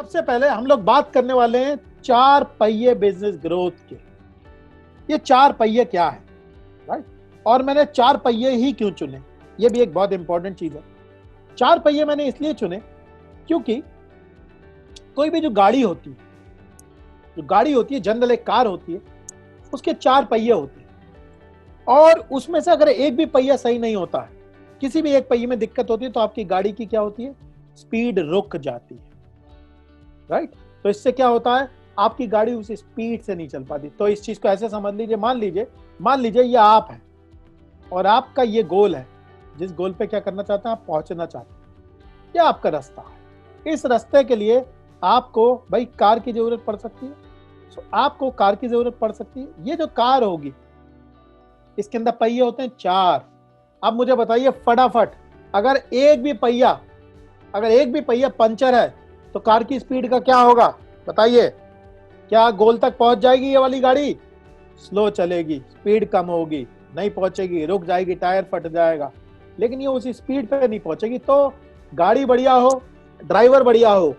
सबसे पहले हम लोग बात करने वाले हैं चार पहिए बिजनेस ग्रोथ के। ये चार पहिए क्या है, राइट? और मैंने चार पहिए ही क्यों चुने, ये भी एक बहुत इंपॉर्टेंट चीज है। चार पहिए मैंने इसलिए चुने क्योंकि कोई भी जो गाड़ी होती है जनरल एक कार होती है, उसके चार पहिए होते हैं और उसमें से अगर एक भी पहिया सही नहीं होता है, किसी भी एक पहिए में दिक्कत होती है, तो आपकी गाड़ी की क्या होती है, स्पीड रुक जाती है, राइट? तो इससे क्या होता है, आपकी गाड़ी उस स्पीड से नहीं चल पाती। तो इस चीज को ऐसे समझ लीजिए, मान लीजिए ये आप है और आपका ये गोल है, जिस गोल पे क्या करना चाहते हैं आप, पहुंचना चाहते हैं, ये आपका रास्ता है। इस रास्ते के लिए आपको भाई कार की जरूरत पड़ सकती है, तो आपको कार की जरूरत पड़ सकती है। ये जो कार होगी इसके अंदर पहिए होते हैं चार। अब मुझे बताइए फटाफट, अगर एक भी पहिया पंचर है तो कार की स्पीड का क्या होगा, बताइए? क्या गोल तक पहुंच जाएगी ये वाली गाड़ी? स्लो चलेगी, स्पीड कम होगी, नहीं पहुंचेगी, रुक जाएगी, टायर फट जाएगा। लेकिन ये उसी स्पीड पे नहीं पहुंचेगी। तो गाड़ी बढ़िया हो, ड्राइवर बढ़िया हो,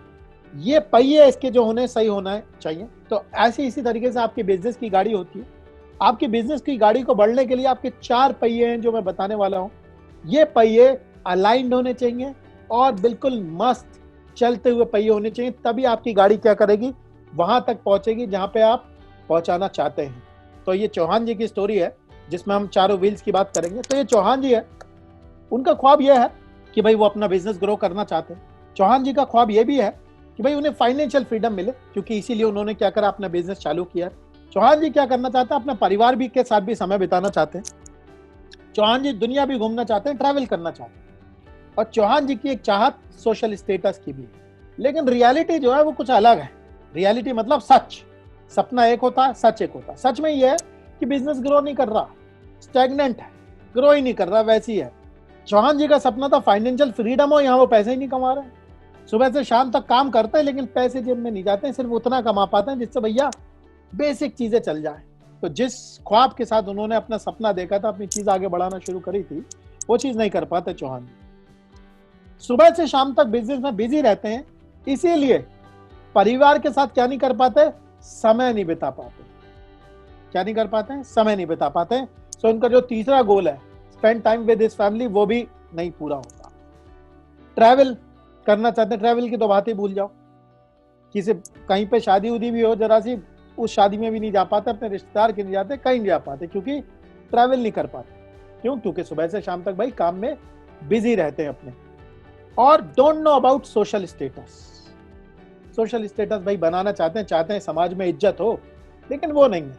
ये पहिए इसके जो होने सही होना चाहिए। तो ऐसे इसी तरीके से आपकी बिजनेस की गाड़ी होती है। आपकी बिजनेस की गाड़ी को बढ़ने के लिए आपके चार पहिए हैं जो मैं बताने वाला हूं। ये पहिए अलाइंड होने चाहिए और बिल्कुल मस्त चलते हुए पहिए होने चाहिए, तभी आपकी गाड़ी क्या करेगी, वहां तक पहुंचेगी जहां पे आप पहुंचाना चाहते हैं। तो ये चौहान जी की स्टोरी है जिसमें हम चारों व्हील्स की बात करेंगे। तो ये चौहान जी है, उनका ख्वाब यह है कि भाई वो अपना बिजनेस ग्रो करना चाहते हैं। चौहान जी का ख्वाब यह भी है कि भाई उन्हें फाइनेंशियल फ्रीडम मिले, क्योंकि इसीलिए उन्होंने क्या करा, अपना बिजनेस चालू किया। चौहान जी क्या करना चाहते हैं, अपने परिवार भी के साथ भी समय बिताना चाहते हैं। चौहान जी दुनिया भी घूमना चाहते हैं, ट्रैवल करना चाहते हैं। और चौहान जी की एक चाहत सोशल स्टेटस की भी है। लेकिन रियलिटी जो है वो कुछ अलग है। रियलिटी मतलब सच। सपना एक होता है, सच एक होता है। सच में ये है कि बिजनेस ग्रो नहीं कर रहा, स्टैग्नेंट है, ग्रो ही नहीं कर रहा, वैसी है। चौहान जी का सपना था फाइनेंशियल फ्रीडम हो, यहाँ वो पैसे ही नहीं कमा रहे हैं। सुबह से शाम तक काम करते हैं लेकिन पैसे जेब में नहीं जाते हैं, सिर्फ उतना कमा पाते हैं जिससे भैया बेसिक चीजें चल जाए। तो जिस ख्वाब के साथ उन्होंने अपना सपना देखा था, अपनी चीज आगे बढ़ाना शुरू करी थी, वो चीज नहीं कर पाते चौहान जी। सुबह से शाम तक बिजनेस में बिजी रहते हैं, इसीलिए परिवार के साथ क्या नहीं कर पाते, समय नहीं बिता पाते। क्या नहीं कर पाते हैं, समय नहीं बिता पाते हैं। सो उनका जो तीसरा गोल है, spend time with his family, वो भी नहीं पूरा होता। ट्रैवल करना चाहते हैं, ट्रैवल की तो बात ही भूल जाओ। किसी कहीं पे शादी उदी भी हो जरा सी, उस शादी में भी नहीं जा पाते, अपने रिश्तेदार के नहीं जाते, कहीं नहीं जा पाते, क्योंकि ट्रैवल नहीं कर पाते। क्यों? क्योंकि सुबह से शाम तक भाई काम में बिजी रहते हैं अपने। और don't know about social status. Social status भाई बनाना चाहते हैं समाज में इज्जत हो, लेकिन वो नहीं है।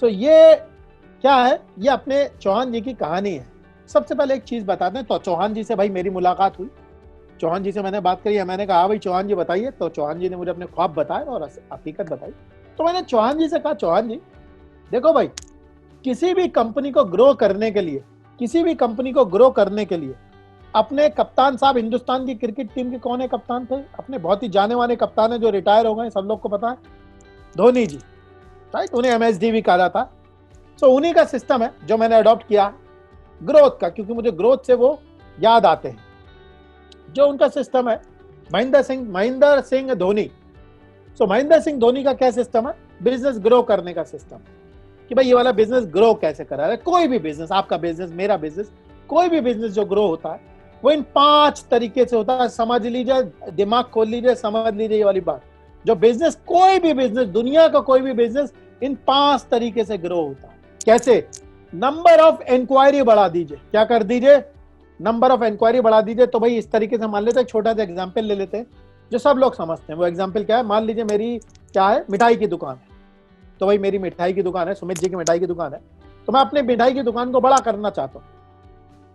सो ये क्या है, ये अपने चौहान जी की कहानी है। सबसे पहले एक चीज बताते हैं। तो चौहान जी से भाई मेरी मुलाकात हुई, चौहान जी से मैंने बात करी, मैंने कहा भाई चौहान जी बताइए। तो चौहान जी ने मुझे अपने ख्वाब बताए और हकीकत बताई। तो मैंने चौहान जी से कहा, चौहान जी देखो भाई, किसी भी कंपनी को ग्रो करने के लिए अपने कप्तान साहब, हिंदुस्तान की क्रिकेट टीम के कौन है कप्तान थे, अपने बहुत ही जाने माने कप्तान है जो रिटायर हो गए, सब लोग को पता है, धोनी जी, राइट? उन्हें MSD भी कहा जाता। सो उन्हीं का सिस्टम है जो मैंने अडॉप्ट किया ग्रोथ का, क्योंकि मुझे ग्रोथ से वो याद आते हैं। जो उनका सिस्टम है, महेंद्र सिंह धोनी। सो महेंद्र सिंह धोनी का क्या सिस्टम है, बिजनेस ग्रो करने का सिस्टम, कि भाई ये वाला बिजनेस ग्रो कैसे करा रहा है। कोई भी बिजनेस, आपका बिजनेस, मेरा बिजनेस, कोई भी बिजनेस जो ग्रो होता है वो इन 5 तरीके से होता है। समझ लीजिए, दिमाग खोल लीजिए, समझ लीजिए ये वाली बात। जो बिजनेस, कोई भी बिजनेस, दुनिया का कोई भी बिजनेस इन 5 तरीके से ग्रो होता है। कैसे? नंबर ऑफ इंक्वायरी बढ़ा दीजिए। क्या कर दीजिए? नंबर ऑफ इंक्वायरी बढ़ा दीजिए। तो भाई इस तरीके से मान लेते हैं, छोटा सा एग्जाम्पल ले लेते हैं जो सब लोग समझते हैं। वो एग्जाम्पल क्या है, मान लीजिए मेरी क्या है, मिठाई की दुकान है। तो भाई मेरी मिठाई की दुकान है, सुमित जी की मिठाई की दुकान है, तो मैं अपने मिठाई की दुकान को बड़ा करना चाहता हूं।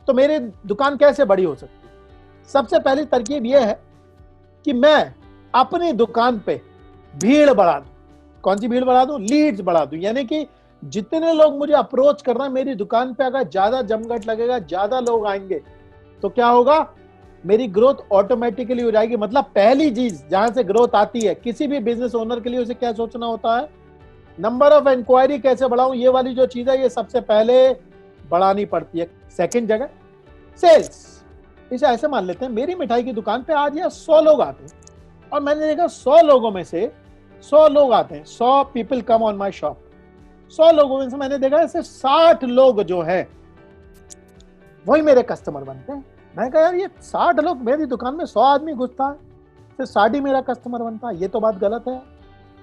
तो मेरी दुकान कैसे बड़ी हो सकती है? सबसे पहली तरकीब यह है कि मैं अपनी दुकान पे भीड़ बढ़ा दूं। कौन सी भीड़ बढ़ा दूं? लीड्स बढ़ा दूं। यानी कि जितने लोग मुझे अप्रोच कर रहे हैं मेरी दुकान पे, अगर ज्यादा जमघट लगेगा, ज्यादा लोग आएंगे, तो क्या होगा, मेरी ग्रोथ ऑटोमेटिकली हो जाएगी। मतलब पहली चीज जहां से ग्रोथ आती है किसी भी बिजनेस ओनर के लिए, उसे क्या सोचना होता है, नंबर ऑफ इंक्वायरी कैसे बढ़ाऊं। ये वाली जो चीज है ये सबसे पहले बढ़ानी पड़ती है। सेकंड जगह सेल्स। इसे ऐसे मान लेते हैं, मेरी मिठाई की दुकान पे आज या 100 लोग आते हैं, और मैंने देखा 100 लोगों में से 100 लोग आते हैं, 100 people come on my shop, 100 लोगों में से मैंने देखा सिर्फ 60 लोग जो है वही मेरे कस्टमर बनते हैं। मैंने कहा यार ये 60 लोग, मेरी दुकान में 100 आदमी घुसता है, सिर्फ 60 ही मेरा कस्टमर बनता है, ये तो बात गलत है,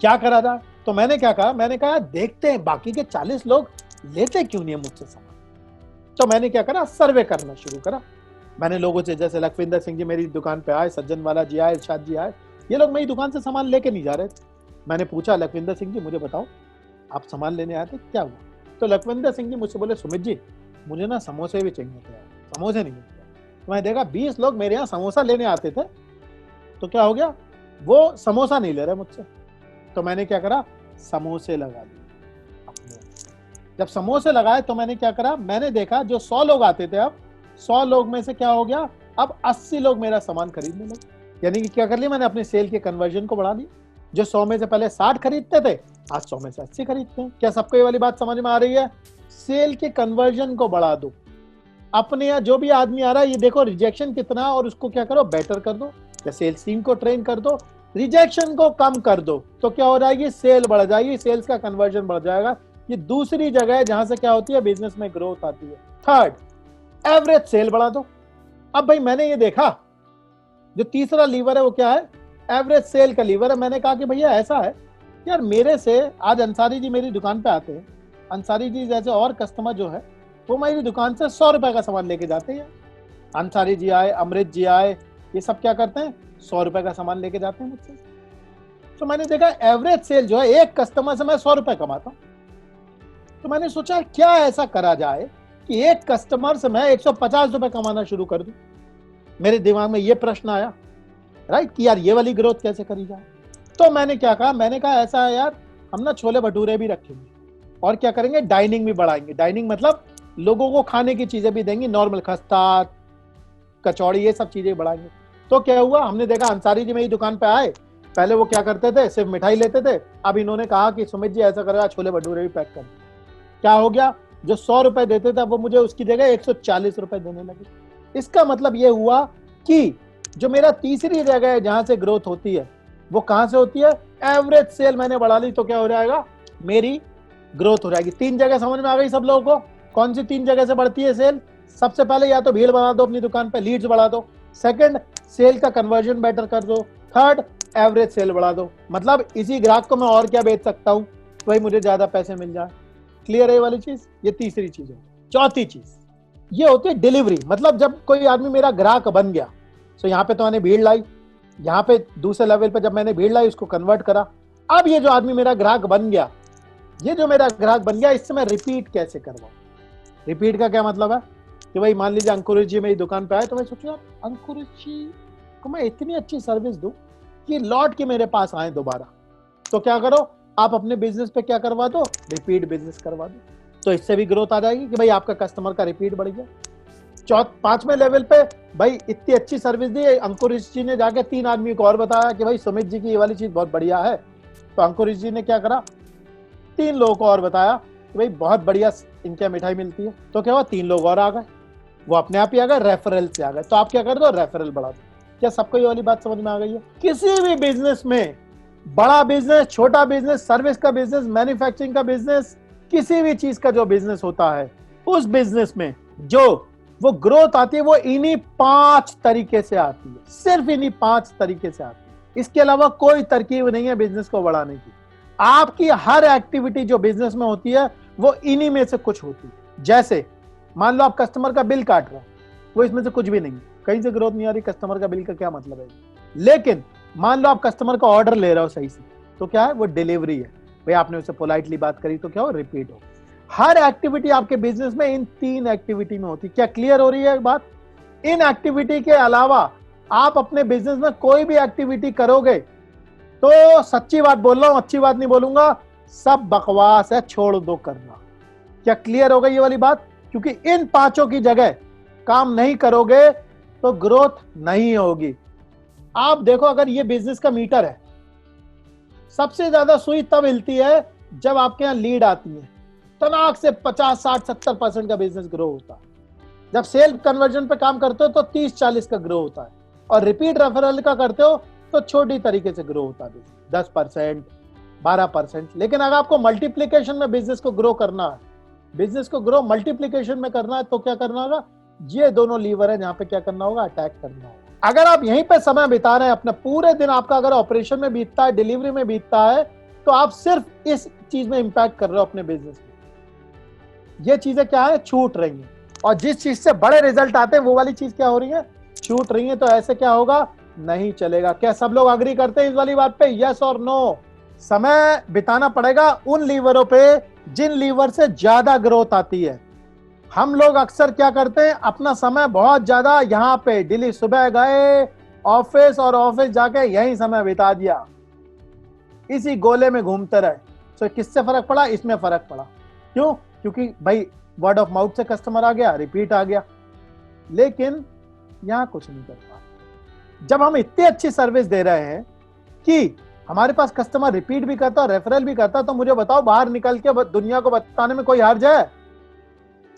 क्या करा जाए। तो मैंने क्या कहा, मैंने कहा देखते हैं बाकी के 40 लोग लेते क्यों नहीं है मुझसे सामान। तो मैंने क्या करा, सर्वे करना शुरू करा। मैंने लोगों से, जैसे लखविंदर सिंह जी मेरी दुकान पे आए, सज्जन वाला जी आए, इरशाद जी आए, ये लोग मेरी दुकान से सामान लेके नहीं जा रहे थे। मैंने पूछा लखविंदर सिंह जी मुझे बताओ आप सामान लेने आए थे, क्या हुआ। तो लखविंदर सिंह जी मुझसे बोले सुमित जी मुझे ना समोसे भी चाहिए थे, समोसे नहीं मिलते। तो मैं देखा 20 लोग मेरे यहाँ समोसा लेने आते थे, तो क्या हो गया, वो समोसा नहीं ले रहे मुझसे। तो मैंने क्या करा, समोसे लगा दिए अपने। जब समोसे लगाए तो मैंने क्या करा, मैंने देखा जो 100 लोग आते थे, अब 100 लोग में से क्या हो गया, अब 80 लोग मेरा सामान खरीदने लगे। यानी कि क्या कर लिया मैंने, अपने सेल के कन्वर्जन को बढ़ा लिया। जो 100 में से पहले 60 खरीदते थे, आज 100 में से 80 खरीदते हैं। क्या सबको ये वाली बात समझ में आ रही है? सेल के कन्वर्जन को बढ़ा दो। अपने यहाँ जो भी आदमी आ रहा है, ये देखो रिजेक्शन कितना, और उसको क्या करो, बेटर कर दो, या सेल्स टीम को ट्रेन कर दो, रिजेक्शन को कम कर दो, तो क्या हो जाएगी, सेल बढ़ जाएगी, सेल्स का कन्वर्जन बढ़ जाएगा। ये दूसरी जगह है जहां से क्या होती है, बिजनेस में ग्रोथ आती है। थर्ड, एवरेज सेल बढ़ा दो। अब भाई मैंने ये देखा, जो तीसरा लीवर है वो क्या है, एवरेज सेल का लीवर है। मैंने कहा कि भैया ऐसा है यार, मेरे से आज अंसारी जी मेरी दुकान पे आते हैं, अंसारी जी जैसे और कस्टमर जो है वो मेरी दुकान से 100 रुपए का सामान लेके जाते हैं। अंसारी जी आए, अमृत जी आए, ये सब क्या करते हैं, 100 रुपए का सामान लेके जाते हैं मुझसे। तो मैंने देखा एवरेज सेल जो है, एक कस्टमर से मैं 100 रुपए कमाता हूं। तो मैंने सोचा क्या ऐसा करा जाए कि एक कस्टमर से मैं 150 रुपए कमाना शुरू कर दूं। मेरे दिमाग में ये प्रश्न आया, राइट, कि यार ये वाली ग्रोथ कैसे करी जाए। तो मैंने क्या कहा, मैंने कहा ऐसा है यार, हम ना छोले भटूरे भी रखेंगे और क्या करेंगे, डाइनिंग भी बढ़ाएंगे। डाइनिंग मतलब लोगों को खाने की चीजें भी देंगे, नॉर्मल खस्ता, कचौड़ी, ये सब चीजें बढ़ाएंगे। तो क्या हुआ, हमने देखा अंसारी जी मेरी दुकान पे आए, पहले वो क्या करते थे, सिर्फ मिठाई लेते थे। अब इन्होंने कहा कि सुमित जी ऐसा करेगा, छोले भटूरे भी पैक कर। क्या हो गया, जो 100 रुपए देते थे वो मुझे उसकी जगह 140 रुपए देने लगे। इसका मतलब ये हुआ कि जो मेरा तीसरी जगह है जहां से ग्रोथ होती है, वो कहां से होती है, एवरेज सेल मैंने बढ़ा ली तो क्या हो जाएगा, मेरी ग्रोथ हो जाएगी। 3 जगह समझ में आ गई सब लोगों को? कौन सी 3 जगह से बढ़ती है सेल? सबसे पहले या तो भीड़ बढ़ा दो अपनी दुकान पे, लीड्स बढ़ा दो। सेकंड, सेल का कन्वर्जन बेटर कर दो। थर्ड, एवरेज सेल बढ़ा दो। मतलब इसी ग्राहक को मैं और क्या बेच सकता हूं तो भाई मुझे ज्यादा पैसे मिल जाए। क्लियर है ये वाली चीज? ये तीसरी चीज है। चौथी चीज ये होती है डिलीवरी। मतलब जब कोई आदमी मेरा ग्राहक बन गया, तो यहाँ पे तो मैंने भीड़ लाई, यहाँ पे दूसरे लेवल पे जब मैंने भीड़ लाई उसको कन्वर्ट करा। अब ये जो आदमी मेरा ग्राहक बन गया, ये जो मेरा ग्राहक बन गया, इससे मैं रिपीट कैसे करवाऊं। रिपीट का क्या मतलब है कि भाई मान लीजिए अंकुरित जी मेरी दुकान पे आए, तो मैं सोचूं यार अंकुरित जी को मैं इतनी अच्छी सर्विस दूं कि लौट के मेरे पास आए दोबारा। तो क्या करो, आप अपने बिजनेस पे क्या करवा दो, रिपीट बिजनेस करवा दो। तो इससे भी ग्रोथ आ जाएगी कि भाई आपका कस्टमर का रिपीट बढ़ गया। 5वें लेवल पे भाई इतनी अच्छी सर्विस दी, अंकुरित जी ने जाके 3 आदमी को और बताया कि भाई सुमित जी की ये वाली चीज बहुत बढ़िया है। तो अंकुरित जी ने क्या करा, 3 लोगों को और बताया कि भाई बहुत बढ़िया इनके मिठाई मिलती है। तो क्या हुआ, 3 लोग और आ गए, वो अपने आप ही आ गए, रेफरल से आ गए। तो आप क्या कर दो, रेफरल बढ़ा दो। क्या सबको ये वाली बात समझ में आ गई है? किसी भी बिजनेस में, बड़ा बिजनेस, छोटा बिजनेस, सर्विस का बिजनेस, मैन्युफैक्चरिंग का बिजनेस, किसी भी चीज का जो बिजनेस होता है, उस बिजनेस में जो वो ग्रोथ आती है वो इन्हीं 5 तरीके से आती है, सिर्फ इन्हीं 5 तरीके से आती है। इसके अलावा कोई तरकीब नहीं है बिजनेस को बढ़ाने की। आपकी हर एक्टिविटी जो बिजनेस में होती है वो इन्हीं में से कुछ होती है। जैसे मान लो आप कस्टमर का बिल काट रहे हो, वो इसमें से कुछ भी नहीं है, कहीं से ग्रोथ नहीं आ रही। कस्टमर का बिल का क्या मतलब है? लेकिन मान लो आप कस्टमर का ऑर्डर ले रहे हो सही से, तो क्या है, वो डिलीवरी है। भाई आपने उससे पोलाइटली बात करी तो क्या हो, रिपीट हो। हर एक्टिविटी आपके बिजनेस में इन 3 एक्टिविटी में होती है। क्या क्लियर हो रही है बात? इन एक्टिविटी के अलावा आप अपने बिजनेस में कोई भी एक्टिविटी करोगे तो सच्ची बात बोल रहा हूं, अच्छी बात नहीं बोलूंगा, सब बकवास है, छोड़ दो करना। क्या क्लियर हो गई ये वाली बात? क्योंकि इन 5 की जगह काम नहीं करोगे तो ग्रोथ नहीं होगी। आप देखो, अगर ये बिजनेस का मीटर है, सबसे ज्यादा सुई तब हिलती है जब आपके यहां लीड आती है, तनाक से 50, 60, 70% का बिजनेस ग्रो होता है। जब सेल कन्वर्जन पे काम करते हो तो 30, 40 का ग्रो होता है, और रिपीट रेफरल का करते हो तो छोटी तरीके से ग्रो होता है, 10%, 12%। लेकिन अगर आपको मल्टीप्लीकेशन में बिजनेस को ग्रो करना है, बिजनेस को ग्रो मल्टीप्लीकेशन में करना है, तो क्या करना होगा, ये दोनों लीवर है जहां पे क्या करना होगा, अटैक करना होगा। अगर आप यहीं पे समय बिता रहे हैं अपने पूरे दिन, आपका अगर ऑपरेशन में बीतता है, डिलीवरी में बीतता है, तो आप सिर्फ इस चीज में इंपैक्ट कर रहे हो अपने बिजनेस में। ये चीजें क्या है, छूट रही हैं। और जिस चीज से बड़े रिजल्ट आते हैं वो वाली चीज क्या हो रही है, छूट रही है। तो ऐसे क्या होगा, नहीं चलेगा। क्या सब लोग अग्री करते हैं इस वाली बात पे, यस और नो? समय बिताना पड़ेगा उन लीवरों पे जिन लीवर से ज्यादा ग्रोथ आती है। हम लोग अक्सर क्या करते हैं, अपना समय बहुत ज्यादा यहाँ पे दिल्ली, सुबह गए ऑफिस और ऑफिस जाके यही समय बिता दिया, इसी गोले में घूमते रहे। तो किससे फर्क पड़ा, इसमें फर्क पड़ा। क्यों? क्योंकि भाई वर्ड ऑफ माउथ से कस्टमर आ गया, रिपीट आ गया। लेकिन यहां कुछ नहीं कर पा। जब हम इतनी अच्छी सर्विस दे रहे हैं कि हमारे पास कस्टमर रिपीट भी करता है, रेफरल भी करता है, तो मुझे बताओ, बाहर निकल के दुनिया को बताने में कोई हर्ज है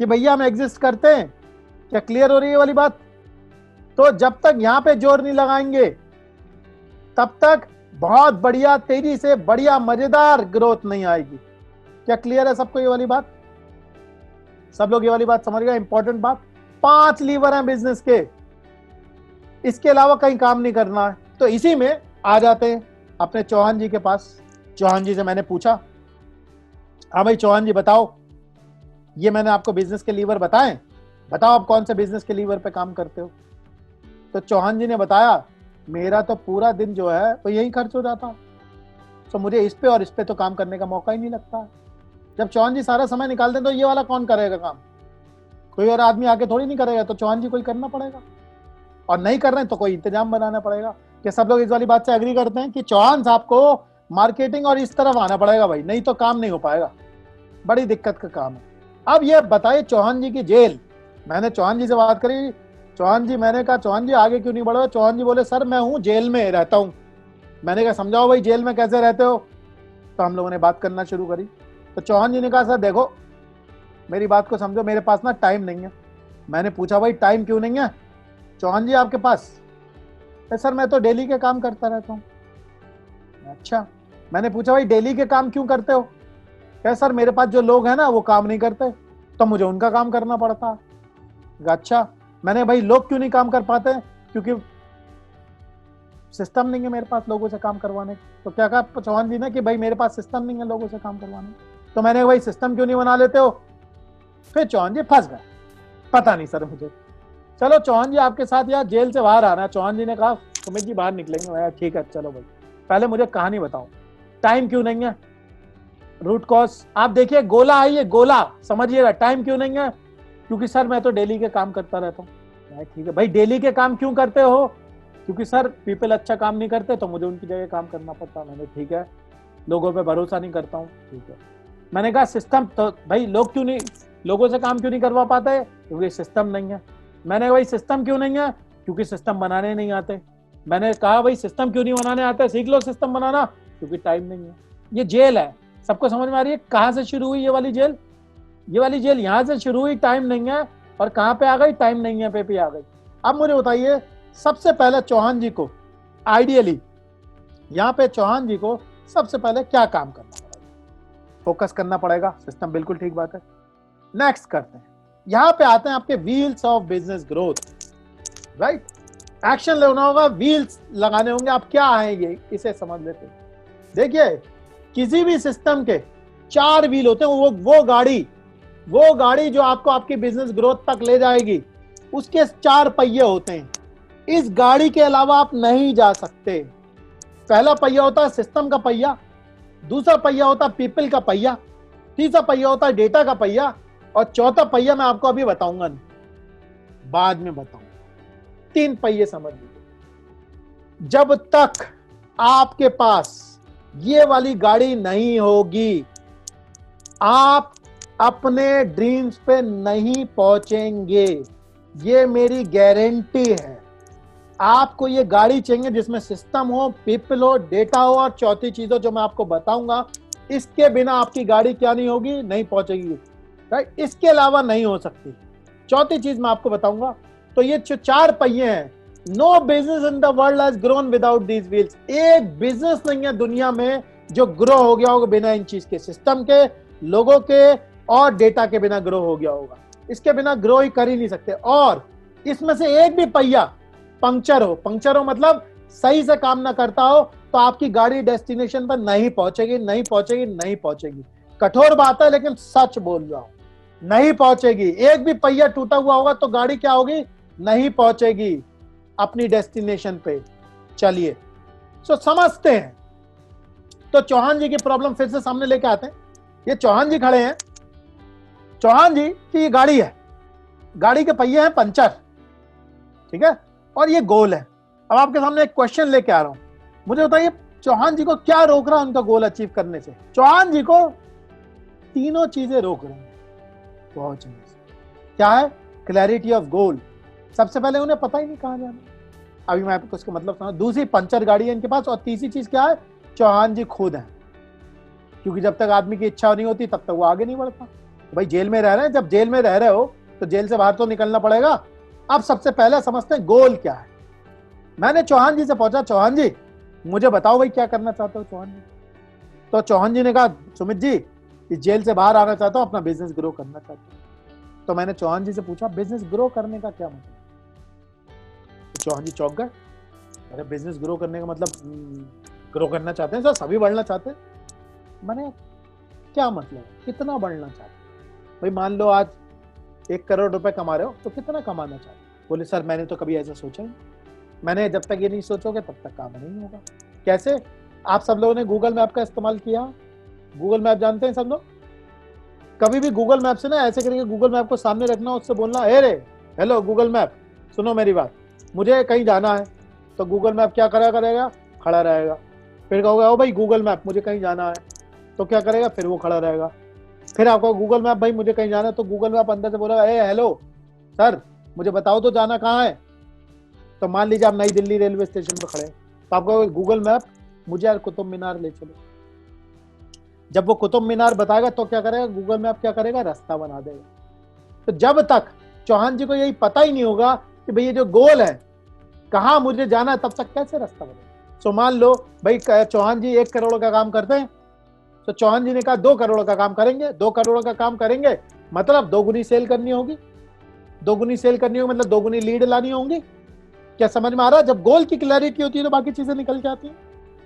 कि भैया हम एग्जिस्ट करते हैं? क्या क्लियर हो रही है वाली बात? तो जब तक यहां पे जोर नहीं लगाएंगे, तब तक बहुत बढ़िया, तेजी से बढ़िया, मजेदार ग्रोथ नहीं आएगी। क्या क्लियर है सबको ये वाली बात? सब लोग ये वाली बात समझ गए? इंपॉर्टेंट बात। 5 लीवर हैं बिजनेस के, इसके अलावा कहीं काम नहीं करना है। तो इसी में आ जाते हैं अपने चौहान जी के पास। चौहान जी से मैंने पूछा, हाँ भाई चौहान जी बताओ, ये मैंने आपको बिजनेस के लीवर बताएं, बताओ आप कौन से बिजनेस के लीवर पे काम करते हो? तो चौहान जी ने बताया, मेरा तो पूरा दिन जो है वो यही खर्च हो जाता, तो मुझे इस पे और इस पे तो काम करने का मौका ही नहीं लगता। जब चौहान जी सारा समय निकाल दें तो ये वाला कौन करेगा काम? कोई और आदमी आके थोड़ी नहीं करेगा, तो चौहान जी को ही करना पड़ेगा। और नहीं कर रहे हैं तो कोई इंतजाम बनाना पड़ेगा। क्या सब लोग इस वाली बात से एग्री करते हैं कि चौहान साहब को मार्केटिंग और इस तरफ आना पड़ेगा भाई, नहीं तो काम नहीं हो पाएगा? बड़ी दिक्कत का काम है। अब ये बताइए, चौहान जी की जेल, मैंने चौहान जी से बात करी, चौहान जी, मैंने कहा चौहान जी आगे क्यों नहीं बढ़े? चौहान जी बोले, सर मैं हूँ जेल में रहता हूँ। मैंने कहा समझाओ भाई, जेल में कैसे रहते हो? तो हम लोगों ने बात करना शुरू करी। तो चौहान जी ने कहा, सर देखो मेरी बात को समझो, मेरे पास ना टाइम नहीं है। मैंने पूछा भाई टाइम क्यों नहीं है चौहान जी आपके पास? सर मैं तो डेली के काम करता रहता हूँ। अच्छा, मैंने पूछा भाई डेली के काम क्यों करते हो? क्या सर मेरे पास जो लोग हैं ना वो काम नहीं करते, तो मुझे उनका काम करना पड़ता। अच्छा, मैंने भाई लोग क्यों नहीं काम कर पाते? क्योंकि सिस्टम नहीं है मेरे पास लोगों से काम करवाने। तो क्या कहा चौहान जी ने कि भाई मेरे पास सिस्टम नहीं है लोगों से काम करवाने। तो मैंने भाई सिस्टम क्यों नहीं बना लेते हो? फिर चौहान जी फंस गए, पता नहीं सर मुझे। चलो चौहान जी आपके साथ यार जेल से बाहर आना है। चौहान जी ने कहा सुमित जी बाहर निकलेंगे। मैं ठीक है चलो भाई, पहले मुझे कहानी बताओ, टाइम क्यों नहीं है? रूट कॉज आप देखिए, गोला है ये गोला, समझिएगा। टाइम क्यों नहीं है? क्योंकि सर मैं तो डेली के काम करता रहता हूँ। ठीक है भाई, डेली के काम क्यों करते हो? क्योंकि सर पीपल अच्छा काम नहीं करते तो मुझे उनकी जगह काम करना पड़ता। मैंने ठीक है, लोगों पे भरोसा नहीं करता हूँ। ठीक है, मैंने कहा सिस्टम, तो भाई लोग क्यों नहीं, लोगों से काम क्यों नहीं करवा पाते? क्योंकि सिस्टम नहीं है। मैंने भाई सिस्टम क्यों नहीं है? क्योंकि सिस्टम बनाने नहीं आते। मैंने कहा भाई सिस्टम क्यों नहीं बनाने आते, सीख लो सिस्टम बनाना। क्योंकि टाइम नहीं है। ये जेल है, सबको समझ में आ रही है कहां से शुरू हुई ये वाली जेल? ये वाली जेल यहां से शुरू हुई, टाइम नहीं है, और कहां पे आ गई, टाइम नहीं है पे भी आ गई। अब मुझे बताइए, सबसे पहले चौहान जी को आइडियली यहाँ पे चौहान जी को सबसे पहले क्या काम करना पड़ेगा? फोकस करना पड़ेगा। सिस्टम बिल्कुल ठीक बात है। नेक्स्ट करते हैं, यहाँ पे आते हैं आपके wheels of business growth. Right, action लेना होगा, व्हील्स लगाने होंगे। आप क्या है ये, इसे समझ लेते हैं। देखिए, किसी भी सिस्टम के 4 व्हील होते हैं। वो गाड़ी जो आपको आपकी बिजनेस ग्रोथ तक ले जाएगी, उसके 4 पहिए होते हैं। इस गाड़ी के अलावा आप नहीं जा सकते। पहला पहिया होता है सिस्टम का पहिया, दूसरा पहिया होता है पीपल का पहिया, तीसरा पहिया होता है डेटा का पहिया, और चौथा पहिया मैं आपको अभी बताऊंगा नहीं, बाद में बताऊंगा। 3 पहिए समझ लीजिए। जब तक आपके पास ये वाली गाड़ी नहीं होगी, आप अपने ड्रीम्स पे नहीं पहुंचेंगे। ये मेरी गारंटी है। आपको ये गाड़ी चाहिए जिसमें सिस्टम हो, पीपल हो, डेटा हो, और चौथी चीजों जो मैं आपको बताऊंगा, इसके बिना आपकी गाड़ी क्या नहीं होगी, नहीं पहुंचेगी। राइट, इसके अलावा नहीं हो सकती। चौथी चीज मैं आपको बताऊंगा। तो ये जो 4 पहिए हैं, no business in the world has grown without these wheels. एक बिजनेस नहीं है दुनिया में जो ग्रो हो गया होगा बिना इन चीज के, सिस्टम के, लोगों के और डेटा के बिना ग्रो हो गया होगा। इसके बिना ग्रो ही कर ही नहीं सकते। और इसमें से एक भी पहिया पंक्चर हो मतलब सही से काम ना करता हो, तो आपकी गाड़ी डेस्टिनेशन पर नहीं पहुंचेगी, नहीं पहुंचेगी, नहीं पहुंचेगी। कठोर बात है लेकिन सच बोल रहा हूं, नहीं पहुंचेगी। एक भी पहिया टूटा हुआ होगा तो गाड़ी क्या होगी, नहीं पहुंचेगी अपनी डेस्टिनेशन पे। चलिए सो समझते हैं। तो चौहान जी की प्रॉब्लम फिर से सामने लेके आते हैं। ये चौहान जी खड़े हैं, चौहान जी की ये गाड़ी है, गाड़ी के पहिए हैं पंचर, ठीक है, और ये गोल है। अब आपके सामने एक क्वेश्चन लेके आ रहा हूं, मुझे बताइए चौहान जी को क्या रोक रहा है उनका गोल अचीव करने से? चौहान जी को तीनों चीजें रोक रही हैं। बहुत क्या है? Clarity of goal. सबसे पहले उन्हें पता ही नहीं कहां जाना, अभी मैं आपको इसका मतलब समझा। दूसरी पंचर गाड़ी है इनके पास, और तीसरी चीज क्या है, चौहान जी खुद है। क्योंकि जब तक आदमी की इच्छा नहीं होती तब तक वो आगे नहीं बढ़ता। तो भाई जेल में रह रहे हैं, जब जेल में रह रहे हो तो जेल से बाहर तो निकलना पड़ेगा। अब सबसे पहले समझते हैं गोल क्या है। मैंने चौहान जी से पूछा, चौहान जी मुझे बताओ भाई क्या करना चाहते हो चौहान जी? तो चौहान जी ने कहा, सुमित जी इस जेल से बाहर आना चाहता हूं, अपना बिजनेस ग्रो करना चाहता हूं। तो मैंने चौहान जी से पूछा बिजनेस ग्रो करने का क्या मतलब? तो चौहान जी चौंक गए। अरे बिजनेस ग्रो करने का मतलब ग्रो करना चाहते हैं सर, सभी बढ़ना चाहते हैं। मैंने क्या मतलब, कितना बढ़ना चाहते हैं? भाई मान लो आज 1 करोड़ रुपए कमा रहे हो तो कितना कमाना चाहते हो? बोले सर मैंने तो कभी ऐसा सोचा नहीं। मैंने जब तक ये नहीं सोचोगे तब तक काम नहीं होगा। कैसे? आप सब लोगों ने गूगल मैप का इस्तेमाल किया? गूगल मैप जानते हैं सब लोग? कभी भी गूगल मैप से ना ऐसे करके गूगल मैप को सामने रखना, उससे बोलना, हे रे हेलो गूगल मैप सुनो मेरी बात, मुझे कहीं जाना है। तो गूगल मैप क्या करेगा? खड़ा रहेगा। फिर कहोगे ओ भाई गूगल मैप मुझे कहीं जाना है, तो क्या करेगा? फिर वो खड़ा रहेगा। फिर आपको गूगल मैप भाई मुझे कहीं जाना है, तो गूगल मैप अंदर से बोलेगा, ए हेलो सर मुझे बताओ तो जाना कहाँ है? तो मान लीजिए आप नई दिल्ली रेलवे स्टेशन पर खड़े हैं, तो आपको गूगल मैप मुझे यार कुतुब मीनार ले चलो। जब वो कुतुब मीनार बताएगा तो क्या करेगा गूगल मैप? क्या करेगा? रास्ता बना देगा। तो जब तक चौहान जी को यही पता ही नहीं होगा कि भाई ये जो गोल है कहाँ मुझे जाना है, तब तक कैसे रास्ता बनेगा? सो मान लो भाई चौहान जी 1 करोड़ का काम करते हैं, तो चौहान जी ने कहा 2 करोड़ का काम करेंगे। 2 करोड़ का काम करेंगे मतलब दोगुनी सेल करनी होगी, दोगुनी सेल करनी होगी मतलब दोगुनी लीड लानी होंगी। क्या समझ में आ रहा है? जब गोल की क्लैरिटी होती है तो बाकी चीजें निकल के आती हैं।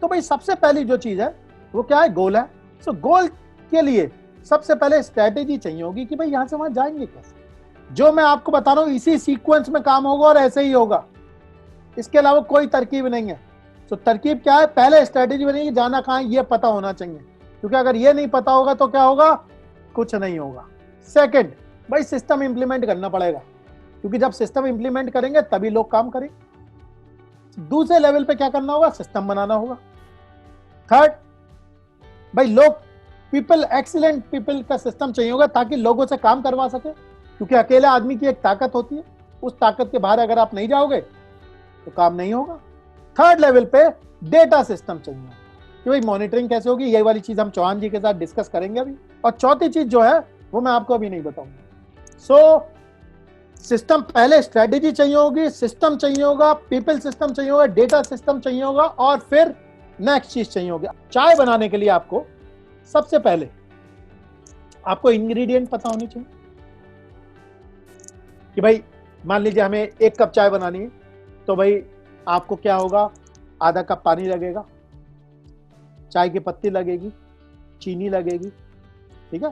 तो भाई सबसे पहली जो चीज है वो क्या है? गोल है। सो गोल के लिए सबसे पहले स्ट्रेटेजी चाहिए होगी कि भाई यहां से वहां जाएंगे कैसे। जो मैं आपको बता रहा हूं इसी सीक्वेंस में काम होगा और ऐसे ही होगा, इसके अलावा कोई तरकीब नहीं है। तो तरकीब क्या है? पहले स्ट्रेटेजी बनेगी, जाना कहां है ये पता होना चाहिए, क्योंकि अगर ये नहीं पता होगा तो क्या होगा? कुछ नहीं होगा। सेकंड, भाई सिस्टम इंप्लीमेंट करना पड़ेगा, क्योंकि जब सिस्टम इंप्लीमेंट करेंगे तभी लोग काम करेंगे। दूसरे लेवल पे क्या करना होगा? सिस्टम बनाना होगा। थर्ड, भाई लोग पीपल, एक्सीलेंट पीपल का सिस्टम चाहिए होगा ताकि लोगों से काम करवा सके, क्योंकि अकेले आदमी की एक ताकत होती है, उस ताकत के बाहर अगर आप नहीं जाओगे तो काम नहीं होगा। थर्ड लेवल पे डेटा सिस्टम चाहिए कि भाई मॉनिटरिंग कैसे होगी, यही वाली चीज हम चौहान जी के साथ डिस्कस करेंगे अभी। और चौथी चीज जो है वो मैं आपको अभी नहीं बताऊंगा। सो सिस्टम, पहले स्ट्रेटेजी चाहिए होगी, सिस्टम चाहिए होगा, पीपल सिस्टम चाहिए होगा, डेटा सिस्टम चाहिए होगा, और फिर नेक्स्ट चीज चाहिए होगी। चाय बनाने के लिए आपको सबसे पहले आपको इंग्रेडिएंट पता होने चाहिए कि भाई मान लीजिए हमें 1 कप चाय बनानी है, तो भाई आपको क्या होगा? आधा कप पानी लगेगा, चाय की पत्ती लगेगी, चीनी लगेगी, ठीक है।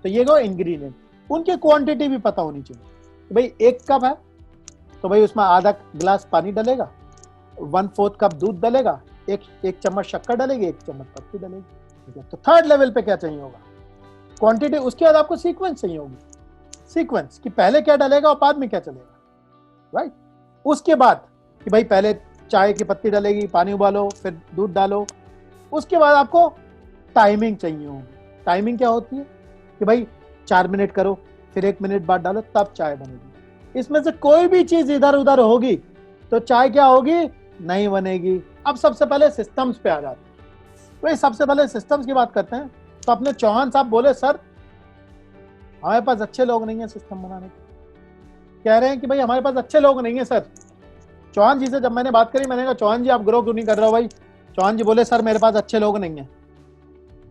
तो ये गो इंग्रेडिएंट, उनकी क्वांटिटी भी पता होनी चाहिए कि भाई 1 कप है तो भाई उसमें आधा ग्लास पानी डलेगा, 1/4 कप दूध डलेगा, एक चम्मच शक्कर डलेगी, 1 चम्मच पत्ती डलेगी, ठीक है। तो थर्ड लेवल पे क्या चाहिए होगा? क्वांटिटी। उसके बाद आपको सीक्वेंस चाहिए होगी, सीक्वेंस कि पहले क्या डलेगा और बाद में क्या चलेगा, राइट। उसके बाद कि भाई पहले चाय की पत्ती डलेगी, पानी उबालो, फिर दूध डालो। उसके बाद आपको टाइमिंग चाहिए होगी। टाइमिंग क्या होती है कि भाई 4 मिनट करो, फिर 1 मिनट बाद डालो, तब चाय बनेगी। इसमें से कोई भी चीज इधर उधर होगी तो चाय क्या होगी? नहीं बनेगी। अब सबसे पहले सिस्टम्स पे आ जाते हैं। भाई सबसे पहले सिस्टम्स की बात करते हैं। तो अपने चौहान साहब बोले, सर हमारे पास अच्छे लोग नहीं है सिस्टम बनाने के। कह रहे हैं कि भाई हमारे पास अच्छे लोग नहीं है सर, चौहान जी से जब मैंने बात करी, मैंने कहा चौहान जी आप ग्रो क्यों नहीं कर रहे हो भाई? चौहान जी बोले सर मेरे पास अच्छे लोग नहीं है।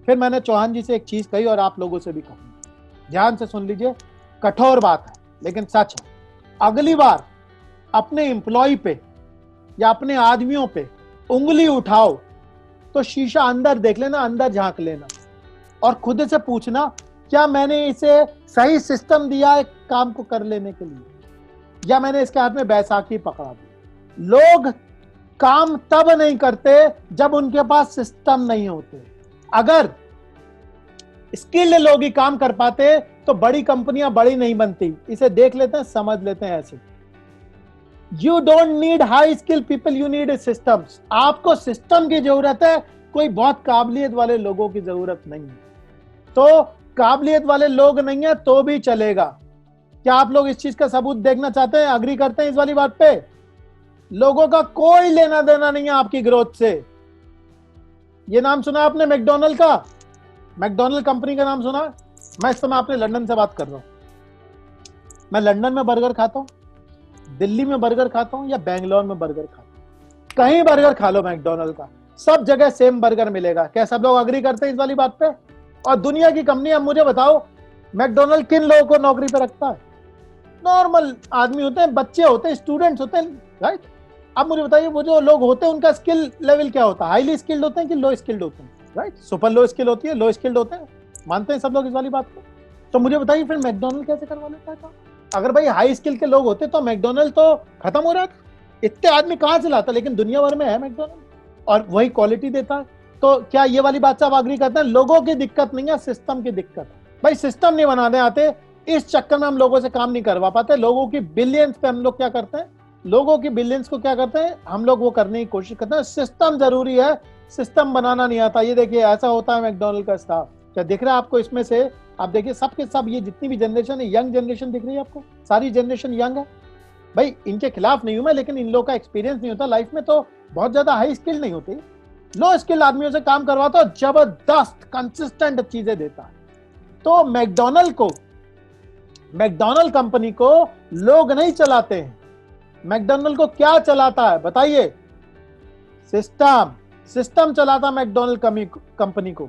फिर मैंने चौहान जी से एक चीज कही और आप लोगों से भी कहूंगा, ध्यान से सुन लीजिए, कठोर बात है लेकिन सच है। अगली बार अपने एम्प्लॉय पे या अपने आदमियों पे उंगली उठाओ तो शीशा अंदर देख लेना, अंदर झांक लेना और खुद से पूछना क्या मैंने इसे सही सिस्टम दिया है काम को कर लेने के लिए, या मैंने इसके हाथ में बैसाखी पकड़ा दी। लोग काम तब नहीं करते जब उनके पास सिस्टम नहीं होते। अगर स्किल्ड लोग ही काम कर पाते तो बड़ी कंपनियां बड़ी नहीं बनती। इसे देख लेते हैं, समझ लेते हैं ऐसे। You don't need high skill people, you need systems. आपको सिस्टम की जरूरत है, कोई बहुत काबिलियत वाले लोगों की जरूरत नहीं है। तो काबिलियत वाले लोग नहीं है तो भी चलेगा। क्या आप लोग इस चीज का सबूत देखना चाहते हैं? अग्री करते हैं इस वाली बात पे? लोगों का कोई लेना देना नहीं है आपकी ग्रोथ से। ये नाम सुना आपने मैकडोनल्ड का? मैकडोनल्ड कंपनी का नाम सुना? मैं इस समय आपने लंदन से बात कर रहा हूं। मैं लंदन में बर्गर खाता हूं, दिल्ली में बर्गर खाता हूं या बेंगलोर में बर्गर खाता हूं, कहीं बर्गर खा लो मैकडोनल्ड का, सब जगह सेम बर्गर मिलेगा। क्या सब लोग अग्री करते हैं इस वाली बात पे? और दुनिया की कंपनी, अब मुझे बताओ मैकडोनल्ड किन लोगों को नौकरी पे रखता है? नॉर्मल आदमी होते हैं, बच्चे होते हैं, स्टूडेंट्स होते हैं, राइट? अब मुझे बताइए वो जो लोग होते हैं उनका स्किल लेवल क्या होता है? हाईली स्किल्ड होते हैं कि लो स्किल्ड होते हैं? राइट, सुपर लो स्किल होती है, लो स्किल्ड होते हैं। मानते हैं सब लोग इस वाली बात को? तो मुझे बताइए फिर मैकडोनल्ड कैसे करवा लेता है काम? अगर भाई हाई स्किल के लोग होते तो मैकडोनल्ड तो खत्म हो रहा था। इतने आदमी कहां से लाता? लेकिन दुनिया भर में है मैकडोनल्ड और वही क्वालिटी देता है। तो क्या ये वाली बात से आप अग्री करते हैं? लोगों की दिक्कत नहीं है, सिस्टम की दिक्कत है। भाई सिस्टम नहीं बनाने आते, इस चक्कर में हम लोगों से काम नहीं करवा पाते। लोगों की बिलियंस पे हम लोग क्या करते हैं? लोगों की बिलियंस को क्या करते हैं हम लोग? वो करने की कोशिश करते हैं। सिस्टम जरूरी है, सिस्टम बनाना नहीं आता। ये देखिए ऐसा होता है मैकडोनल्ड का स्टाफ। क्या दिख रहा है आपको इसमें से? आप देखिए सबके सब, ये जितनी भी जनरेशन है, यंग जनरेशन दिख रही है आपको? सारी जनरेशन यंग है। भाई इनके खिलाफ नहीं हूं मैं, लेकिन इन लोगों का एक्सपीरियंस नहीं होता लाइफ में, तो बहुत ज्यादा हाई स्किल नहीं होती। लो स्किल आदमियों से काम करवाता है, जबरदस्त कंसिस्टेंट चीजें देता है। तो मैकडोनल्ड कंपनी को लोग नहीं चलाते हैं। मैकडोनल्ड को क्या चलाता है बताइए? सिस्टम चलाता मैकडोनल्ड कंपनी को,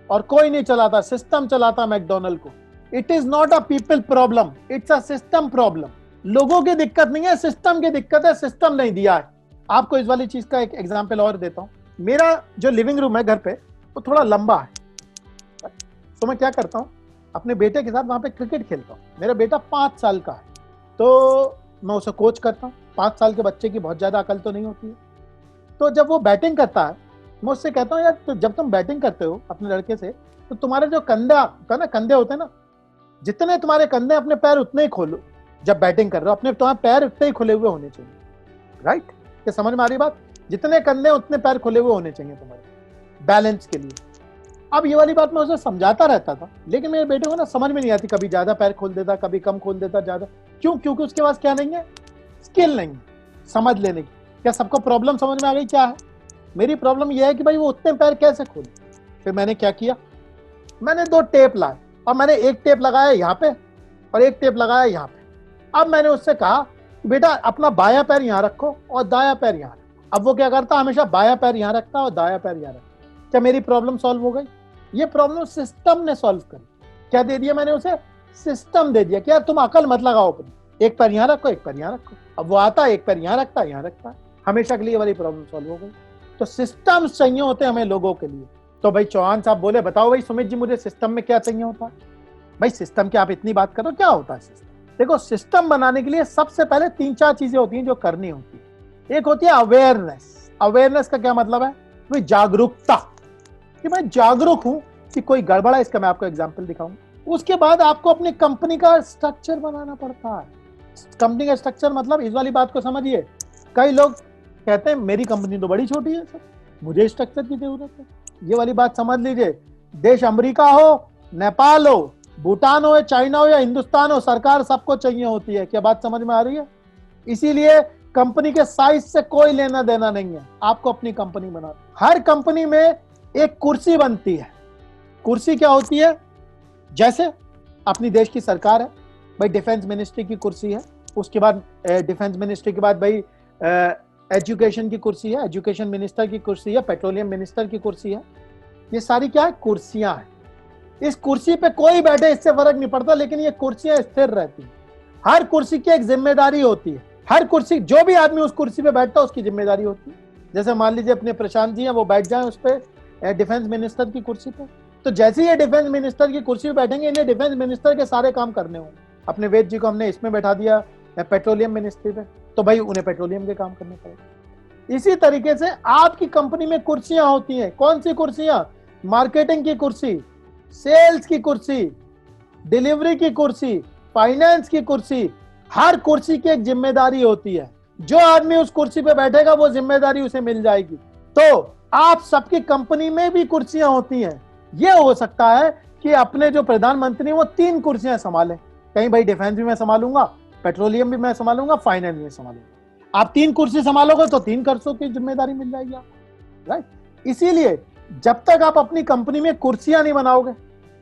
और कोई नहीं चलाता, सिस्टम चलाता मैकडोनल्ड को। It is not a people problem, it's a system problem. लोगों की दिक्कत नहीं है, सिस्टम की दिक्कत है, सिस्टम नहीं दिया है। आपको इस वाली चीज का एक एग्जांपल और देता हूं। मेरा जो लिविंग रूम है घर पे वो थोड़ा लंबा है, तो मैं क्या करता हूं, अपने बेटे के साथ वहां पे क्रिकेट खेलता हूं। मेरा बेटा 5 साल का है, तो मैं उसे कोच करता हूं। 5 साल के बच्चे की बहुत ज्यादा अकल तो नहीं होती है। तो जब वो बैटिंग करता है, मैं उससे कहता हूँ यार तो जब तुम बैटिंग करते हो अपने लड़के से, तो तुम्हारे जो कंधे होते हैं ना, जितने तुम्हारे कंधे, अपने पैर उतने ही खोलो। जब बैटिंग कर रहे हो अपने तुम्हारे पैर उतने ही खुले हुए होने चाहिए, राइट? क्या समझ में आ रही बात? जितने कंधे उतने पैर खुले हुए होने चाहिए तुम्हारे बैलेंस के लिए। अब ये वाली बात मैं उसे समझाता रहता था, लेकिन मेरे बेटे को ना समझ में नहीं आती। कभी ज्यादा पैर खोल देता, कभी कम खोल देता ज्यादा। क्यों? क्योंकि उसके पास क्या नहीं है? स्किल नहीं है समझ लेने की। क्या सबको प्रॉब्लम समझ में आ गई क्या है? मेरी प्रॉब्लम यह है कि भाई वो उतने पैर कैसे खोले। फिर मैंने क्या किया, मैंने 2 टेप लाए और मैंने एक टेप लगाया यहाँ पे और एक टेप लगाया यहाँ पे। अब मैंने उससे कहा बेटा अपना बायां पैर यहाँ रखो और दायां पैर यहाँ रखो। अब वो क्या करता, हमेशा बायां पैर यहाँ रखता और दायां पैर यहाँ रखता। क्या मेरी प्रॉब्लम सॉल्व हो गई? ये प्रॉब्लम सिस्टम ने सॉल्व करी। क्या दे दिया मैंने उसे? सिस्टम दे दिया कि यार तुम अकल मत लगाओ अपनी, एक पैर यहाँ रखो एक पैर यहाँ रखो। अब वो आता है, एक पैर यहाँ रखता है यहाँ रखता है, हमेशा के लिए वाली प्रॉब्लम सॉल्व हो गई। तो सिस्टम चाहिए होते हैं हमें लोगों के लिए। तो भाई चौहान साहब बोले बताओ भाई सुमित जी मुझे सिस्टम में क्या चाहिए होता है? भाई सिस्टम की आप इतनी बात करो, क्या होता है सिस्टम? देखो सिस्टम बनाने के लिए सबसे पहले 3-4 चीजें होती हैं जो करनी होती है। एक होती है अवेयरनेस। अवेयरनेस का क्या मतलब है? भाई जागरूकता, कि मैं जागरूक हूं कि कोई गड़बड़ है। इसका मैं आपको एग्जांपल दिखाऊंगा। उसके बाद आपको अपनी कंपनी का स्ट्रक्चर बनाना पड़ता है। कंपनी का स्ट्रक्चर मतलब इस वाली बात को समझिए। कई लोग कहते हैं मेरी कंपनी तो बड़ी छोटी है सर, मुझे स्ट्रक्चर की जरूरत है। ये वाली बात समझ लीजिए। देश अमेरिका हो, नेपाल हो, भूटान हो, चाइना हो या हिंदुस्तान हो, सरकार सबको चाहिए होती है। क्या बात समझ में आ रही है? इसीलिए कंपनी के साइज से कोई लेना देना नहीं है, आपको अपनी कंपनी बनाना। हर कंपनी में एक कुर्सी बनती है। कुर्सी क्या होती है? जैसे अपनी देश की सरकार है भाई, डिफेंस मिनिस्ट्री की कुर्सी है। उसके बाद डिफेंस मिनिस्ट्री के बाद भाई एजुकेशन की कुर्सी है, एजुकेशन मिनिस्टर की कुर्सी है, पेट्रोलियम मिनिस्टर की कुर्सी है। ये सारी क्या है? कुर्सियां हैं। इस कुर्सी पे कोई बैठे इससे फर्क नहीं पड़ता, लेकिन ये कुर्सियां स्थिर रहती हैं। हर कुर्सी की एक जिम्मेदारी होती है। हर कुर्सी, जो भी आदमी उस कुर्सी पे बैठता है उसकी जिम्मेदारी होती है। जैसे मान लीजिए अपने प्रशांत जी हैं, वो बैठ जाएं उस पे डिफेंस मिनिस्टर की कुर्सी पे, तो जैसे ही ये डिफेंस मिनिस्टर की कुर्सी पे बैठेंगे, इन्हें डिफेंस मिनिस्टर के सारे काम करने होंगे। अपने वेद जी को हमने इसमें बैठा दिया पेट्रोलियम मिनिस्ट्री पे, तो भाई उन्हें पेट्रोलियम के काम करने पड़ेंगे। इसी तरीके से आपकी कंपनी में कुर्सियां होती हैं। कौन सी कुर्सियां? मार्केटिंग की कुर्सी, सेल्स की कुर्सी, डिलीवरी की कुर्सी, फाइनेंस की कुर्सी। हर कुर्सी की एक जिम्मेदारी होती है। जो आदमी उस कुर्सी पे बैठेगा वो जिम्मेदारी उसे मिल जाएगी। तो आप सबकी कंपनी में भी कुर्सियां होती हैं। यह हो सकता है कि अपने जो प्रधानमंत्री वो 3 कुर्सियां संभालें। कहीं भाई डिफेंस भी मैं संभालूंगा, पेट्रोलियम भी मैं संभालूंगा, फाइनेंस भी संभालूंगा। आप 3 कुर्सी संभालोगे तो 3 कर्सों की जिम्मेदारी मिल जाएगी आपको, राइट। इसीलिए जब तक आप अपनी कंपनी में कुर्सियां नहीं बनाओगे,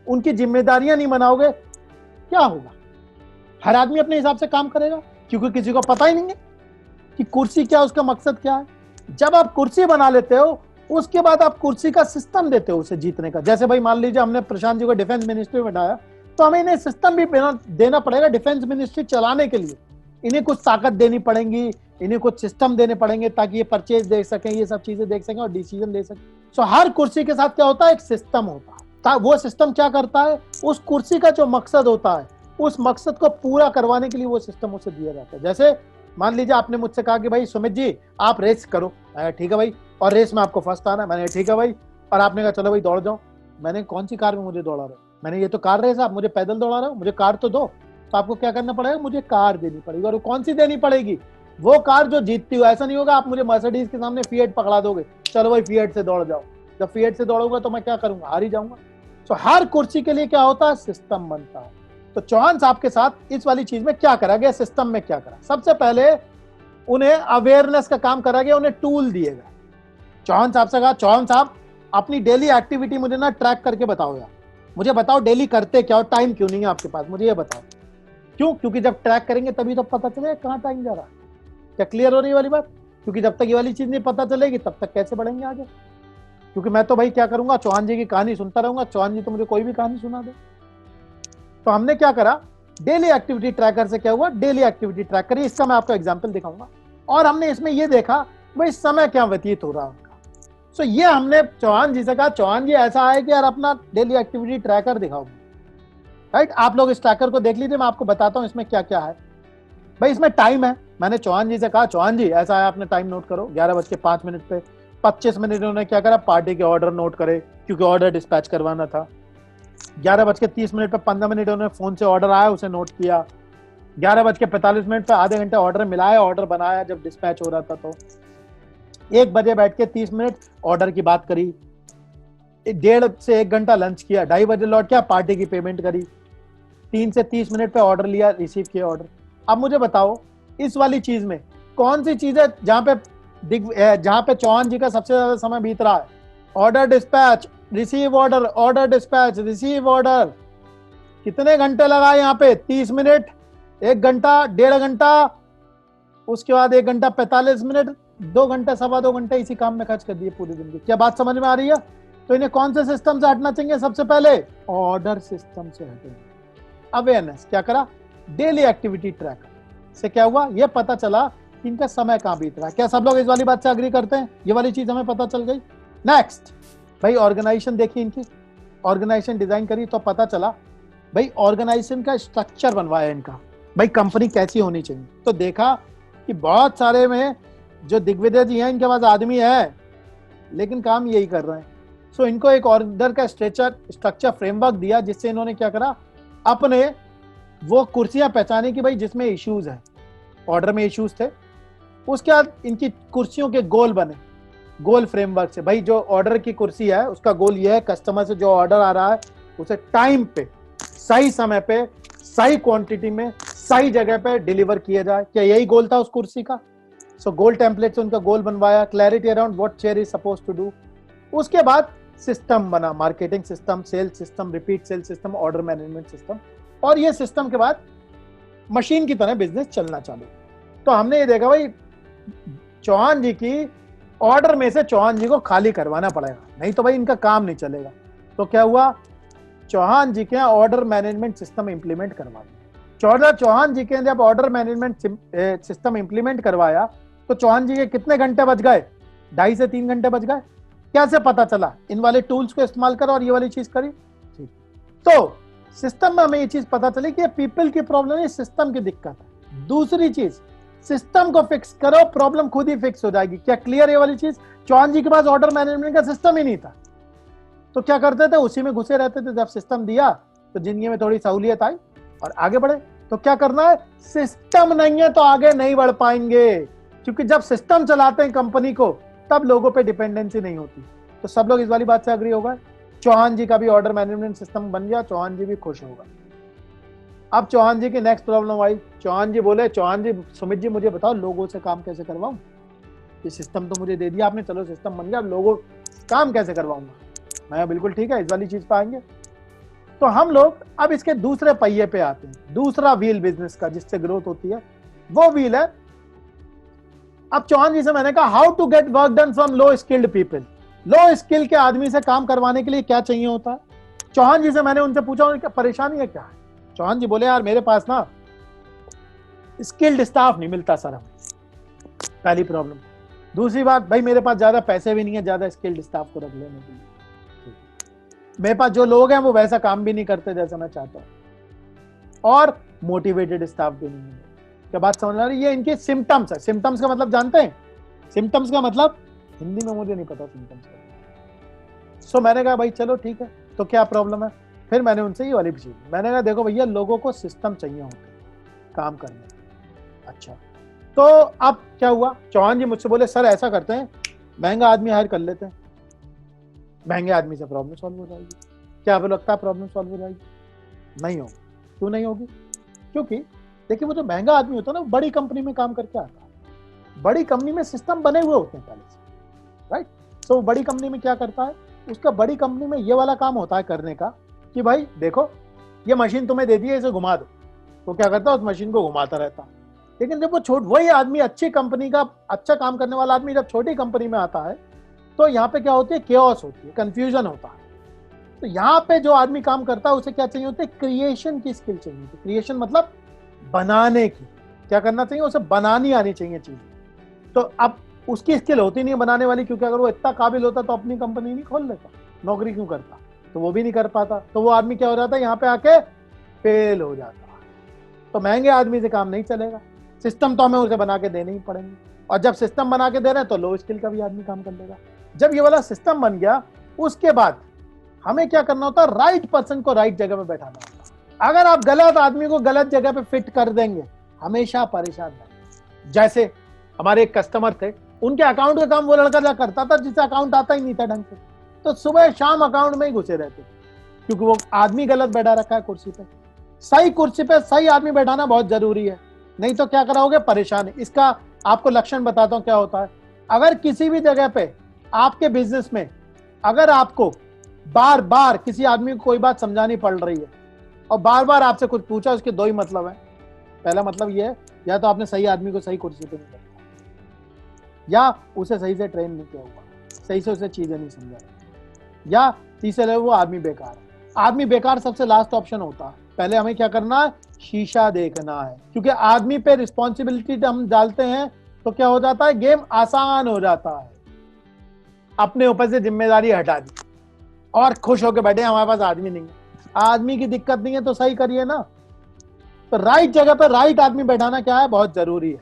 उनकी जिम्मेदारियां नहीं बनाओगे, क्या होगा? हर आदमी अपने हिसाब से काम करेगा, क्योंकि किसी को पता ही नहीं है कि कुर्सी क्या, उसका मकसद क्या है। जब आप कुर्सी बना लेते हो, उसके बाद आप कुर्सी का सिस्टम देते हो उसे जीतने का। जैसे भाई मान लीजिए हमने प्रशांत जी को डिफेंस मिनिस्ट्री में बनाया, तो हमें इन्हें सिस्टम भी देना पड़ेगा डिफेंस मिनिस्ट्री चलाने के लिए। इन्हें कुछ ताकत देनी पड़ेगी, इन्हें कुछ सिस्टम देने पड़ेंगे ताकि ये परचेज देख सकें, ये सब चीजें देख सकें और डिसीजन ले सकें। सो हर कुर्सी के साथ क्या होता है? एक सिस्टम होता है। वो सिस्टम क्या करता है? उस कुर्सी का जो मकसद होता है, उस मकसद को पूरा करवाने के लिए वो सिस्टम उसे दिया जाता है। जैसे मान लीजिए आपने मुझसे कहा कि भाई सुमित जी आप रेस करो, ठीक है भाई, और रेस में आपको फर्स्ट आना है। मैंने ठीक है भाई, और आपने कहा चलो भाई दौड़ जाओ। मैंने कौन सी कार में मुझे दौड़ा रहे हो? मैंने ये तो कार रेस, आप मुझे पैदल दौड़ा रहे हो, मुझे कार तो दो। तो आपको क्या करना पड़ेगा? मुझे कार देनी पड़ेगी। और कौन सी देनी पड़ेगी? वो कार जो जीतती हो। ऐसा नहीं होगा आप मुझे मर्सिडीज के सामने फिएट पकड़ा दोगे, चलो भाई फिएट से दौड़ जाओ। जब फिएट से दौड़ूंगा तो मैं क्या करूंगा? हार ही जाऊंगा। तो हर कुर्सी के लिए क्या होता है? सिस्टम बनता है। तो चौहान साहब के साथ इस वाली चीज में क्या करा गया? सिस्टम में क्या करा? सबसे पहले उन्हें अवेयरनेस का काम करा गया, उन्हें टूल दिए गए। चौहान साहब से कहा, चौहान साहब अपनी डेली एक्टिविटी मुझे ना ट्रैक करके बताओ यार, मुझे बताओ डेली करते क्या हो, टाइम क्यों नहीं है आपके पास, मुझे ये बताओ। क्यों? क्योंकि जब ट्रैक करेंगे तभी तो पता चलेगा कहाँ टाइम जा रहा है। क्या क्लियर हो रही है वाली बात? क्योंकि जब तक ये वाली चीज नहीं पता चलेगी तब तक कैसे बढ़ेंगे आगे। क्योंकि मैं तो भाई क्या करूंगा, चौहान जी की कहानी सुनता रहूंगा, चौहान जी तो मुझे कोई भी कहानी सुना दे। तो हमने क्या करा, डेली एक्टिविटी ट्रैकर से क्या हुआ, डेली एक्टिविटी ट्रैक करिए। इसका मैं आपको एग्जांपल दिखाऊंगा। और हमने इसमें ये देखा भाई समय क्या व्यतीत हो रहा है उनका। सो ये हमने चौहान जी से कहा, चौहान जी ऐसा है कि यार अपना डेली एक्टिविटी ट्रैकर दिखाओ, राइट। आप लोग इस ट्रैकर को देख लीजिए, मैं आपको बताता हूं इसमें क्या क्या है। भाई इसमें टाइम है। मैंने चौहान जी से कहा, चौहान जी ऐसा है, आपने टाइम नोट करो। 11:05 पे 25 मिनट उन्होंने क्या करा, पार्टी के ऑर्डर नोट करे, क्योंकि ऑर्डर डिस्पैच करवाना था। 11:30 पे 15 मिनट उन्होंने फोन से ऑर्डर आया उसे नोट किया। 11:45 पे आधे घंटे ऑर्डर मिलाया, ऑर्डर बनाया जब डिस्पैच हो रहा था। तो 1 बजे बैठ के 30 मिनट ऑर्डर की बात करी, 1.5 से 1 घंटा लंच किया, 2:30 बजे लौट के पार्टी की पेमेंट करी, 3 से 30 मिनट पे ऑर्डर लिया, रिसीव किया ऑर्डर। अब मुझे बताओ इस वाली चीज में कौन सी चीज है जहां पे चौहान जी का सबसे ज्यादा समय बीत रहा है? Order dispatch, receive order, order dispatch, receive order. कितने घंटे लगाए यहाँ पे? 30 मिनट, 1 घंटा, 1.5 घंटा, उसके बाद 1 घंटा 45 मिनट, 2 घंटे, 2.25 घंटे इसी काम में खर्च कर दिए पूरे दिन की। क्या बात समझ में आ रही है? तो इन्हें कौन से सिस्टम से हटना चाहिए? सबसे पहले ऑर्डर सिस्टम से हटेंगे। अवेयरनेस क्या करा, डेली एक्टिविटी ट्रैकर से क्या हुआ, ये पता चला कि इनका समय कहां बीत रहा है। क्या सब लोग इस वाली बात से अग्री करते हैं? ये वाली चीज हमें पता चल गई। नेक्स्ट भाई ऑर्गेनाइजेशन देखिए, इनकी ऑर्गेनाइजेशन डिजाइन करी तो पता चला भाई ऑर्गेनाइजेशन का स्ट्रक्चर बनवाया इनका, भाई कंपनी कैसी होनी चाहिए। तो देखा कि बहुत सारे में जो दिग्विजय जी हैं इनके पास आदमी है लेकिन काम यही कर रहे हैं। सो इनको एक ऑर्डर का स्ट्रक्चर फ्रेमवर्क दिया, जिससे इन्होंने क्या करा, अपने वो कुर्सियां पहचानी कि भाई जिसमें इश्यूज हैं, ऑर्डर में इश्यूज थे। उसके बाद इनकी कुर्सियों के गोल बने, गोल फ्रेमवर्क से। भाई जो ऑर्डर की कुर्सी है उसका गोल ये है, कस्टमर से जो ऑर्डर आ रहा है उसे टाइम पे, सही समय पे, सही क्वांटिटी में, सही जगह पे डिलीवर किया जाए। क्या यही गोल था उस कुर्सी का? सो गोल टेम्पलेट से उनका गोल बनवाया, clarity around what chair is suppose to do. उसके बाद सिस्टम बना, marketing system, sales system, repeat sale system, order management system. और ये सिस्टम के बाद मशीन की तरह बिजनेस चलना चालू। तो हमने ये देखा भाई चौहान जी की ऑर्डर में से चौहान जी को खाली करवाना पड़ेगा, नहीं तो भाई इनका काम नहीं चलेगा। तो क्या हुआ, चौहान जी के ऑर्डर मैनेजमेंट सिस्टम इंप्लीमेंट करवा दिया। चौहान जी के जब ऑर्डर मैनेजमेंट सिस्टम इंप्लीमेंट करवाया तो चौहान जी के कितने घंटे बच गए, 2.5 से 3 घंटे बच गए। कैसे पता चला, इन वाले टूल्स को इस्तेमाल करो और ये वाली चीज करी। ठीक, तो सिस्टम में हमें ये चीज पता चली कि ये पीपल की प्रॉब्लम नहीं, सिस्टम की दिक्कत है। दूसरी चीज, सिस्टम को फिक्स करो, प्रॉब्लम खुद ही फिक्स हो जाएगी। क्या क्लियर ये वाली चीज? चौहान जी के पास ऑर्डर मैनेजमेंट का सिस्टम ही नहीं था, तो क्या करते थे, उसी में घुसे रहते थे। जब सिस्टम दिया तो जिंदगी में थोड़ी सहूलियत आई और आगे बढ़े। तो क्या करना है, सिस्टम नहीं है तो आगे नहीं बढ़ पाएंगे, क्योंकि जब सिस्टम चलाते हैं कंपनी को तब लोगों पे डिपेंडेंसी नहीं होती। तो सब लोग इस वाली बात से अग्री होगा। चौहान जी का भी ऑर्डर मैनेजमेंट सिस्टम बन गया, चौहान जी भी खुश होगा। अब चौहान जी की नेक्स्ट प्रॉब्लम आई। चौहान जी बोले, चौहान जी, सुमित जी मुझे बताओ लोगों से काम कैसे करवाऊं, ये सिस्टम तो मुझे दे दिया आपने, चलो सिस्टम बन गया, अब लोगों काम कैसे करवाऊंगा मैं? बिल्कुल ठीक है, इस वाली चीज पे आएंगे। तो हम लोग अब इसके दूसरे पहिए पे आते हैं, दूसरा व्हील बिजनेस का जिससे ग्रोथ होती है, वो व्हील है। अब चौहान जी से मैंने कहा how to get work done from low skilled people. Low skill के आदमी से काम करवाने के लिए क्या चाहिए होता है। चौहान जी से मैंने उनसे पूछा उनकी परेशानी है क्या है। चौहान जी बोले, यार मेरे पास ना स्किल्ड स्टाफ नहीं मिलता सर हमें, पहली प्रॉब्लम। दूसरी बात, भाई मेरे पास ज्यादा पैसे भी नहीं है ज्यादा स्किल्ड स्टाफ को रख लेने के लिए। मेरे पास जो लोग हैं वो वैसा काम भी नहीं करते जैसा मैं चाहता हूं, और मोटिवेटेड स्टाफ भी नहीं है। क्या बात समझ आ रही है? ये इनके सिम्टम्स है। सिम्टम्स का मतलब जानते हैं? सिम्टम्स का मतलब हिंदी में मुझे नहीं पता सिम्टम्स का। सो मैंने कहा भाई चलो ठीक है, तो क्या प्रॉब्लम है। फिर मैंने उनसे ये वाली पूछी, मैंने कहा देखो भैया लोगों को सिस्टम चाहिए होते हैं काम करने। अच्छा, तो अब क्या हुआ, चौहान जी मुझसे बोले सर ऐसा करते हैं महंगा आदमी हायर कर लेते हैं, महंगे आदमी से प्रॉब्लम सॉल्व हो जाएगी। क्या आपको लगता है प्रॉब्लम सॉल्व हो जाएगी? नहीं होगी। क्यों नहीं होगी? क्योंकि देखिए वो जो महंगा आदमी होता है ना, वो बड़ी कंपनी में काम करके आता है, बड़ी कंपनी में सिस्टम बने हुए होते हैं पहले से, राइट। तो बड़ी कंपनी में क्या करता है, उसका बड़ी कंपनी में ये वाला काम होता है करने का कि भाई देखो ये मशीन तुम्हें दे दी है, इसे घुमा दो। तो क्या करता है, उस मशीन को घुमाता रहता। लेकिन जब वो वही आदमी अच्छी कंपनी का अच्छा काम करने वाला आदमी जब छोटी कंपनी में आता है तो यहाँ पे क्या होती है, केओस होती है, कंफ्यूजन होता है। तो यहाँ पे जो आदमी काम करता है उसे क्या चाहिए होती है, क्रिएशन की स्किल चाहिए होती है। क्रिएशन मतलब बनाने की, क्या करना चाहिए, उसे बनानी आनी चाहिए चीजें। तो अब उसकी स्किल होती नहीं है बनाने वाली, क्योंकि अगर वो इतना काबिल होता तो अपनी कंपनी नहीं खोल लेता, नौकरी क्यों करता, तो वो भी नहीं कर पाता। तो वो आदमी क्या हो जाता है, यहाँ पे आके फेल हो जाता है। तो महंगे आदमी से काम नहीं चलेगा, सिस्टम तो हमें उसे बना के देने ही पड़ेंगे, और जब सिस्टम बना के दे रहे हैं तो लो स्किल का भी आदमी काम कर लेगा। जब ये वाला सिस्टम बन गया उसके बाद हमें क्या करना होता है, राइट पर्सन को राइट जगह पे बैठाना होता है। अगर आप गलत आदमी को गलत जगह पे फिट कर देंगे हमेशा परेशान रहेंगे। जैसे हमारे एक कस्टमर थे, उनके अकाउंट का काम वो लड़का जा करता था जिसे अकाउंट आता ही नहीं था ढंग से, तो सुबह शाम अकाउंट में ही घुसे रहते, क्योंकि वो आदमी गलत बैठा रखा है कुर्सी पे। सही कुर्सी पे सही आदमी बैठाना बहुत जरूरी है, नहीं तो क्या कराओगे, परेशान। इसका आपको लक्षण बताता हूं क्या होता है। अगर किसी भी जगह पे आपके बिजनेस में अगर आपको बार बार किसी आदमी को कोई बात समझानी पड़ रही है और बार बार आपसे कुछ पूछा, उसके दो ही मतलब है। पहला मतलब ये है, या तो आपने सही आदमी को सही कुर्सी पे नहीं बैठाया, या उसे सही से ट्रेन नहीं किया हुआ, सही से उसे चीजें नहीं समझा, या तीसरे वो आदमी बेकार है। आदमी बेकार सबसे लास्ट ऑप्शन होता है। पहले हमें क्या करना है, शीशा देखना है, क्योंकि आदमी पे रिस्पॉन्सिबिलिटी हम डालते हैं तो क्या हो जाता है, गेम आसान हो जाता है। अपने ऊपर से जिम्मेदारी हटा दी और खुश होकर बैठे हमारे पास आदमी नहीं है। आदमी की दिक्कत नहीं है तो सही करिए ना। तो राइट जगह पर राइट आदमी बैठाना क्या है, बहुत जरूरी है।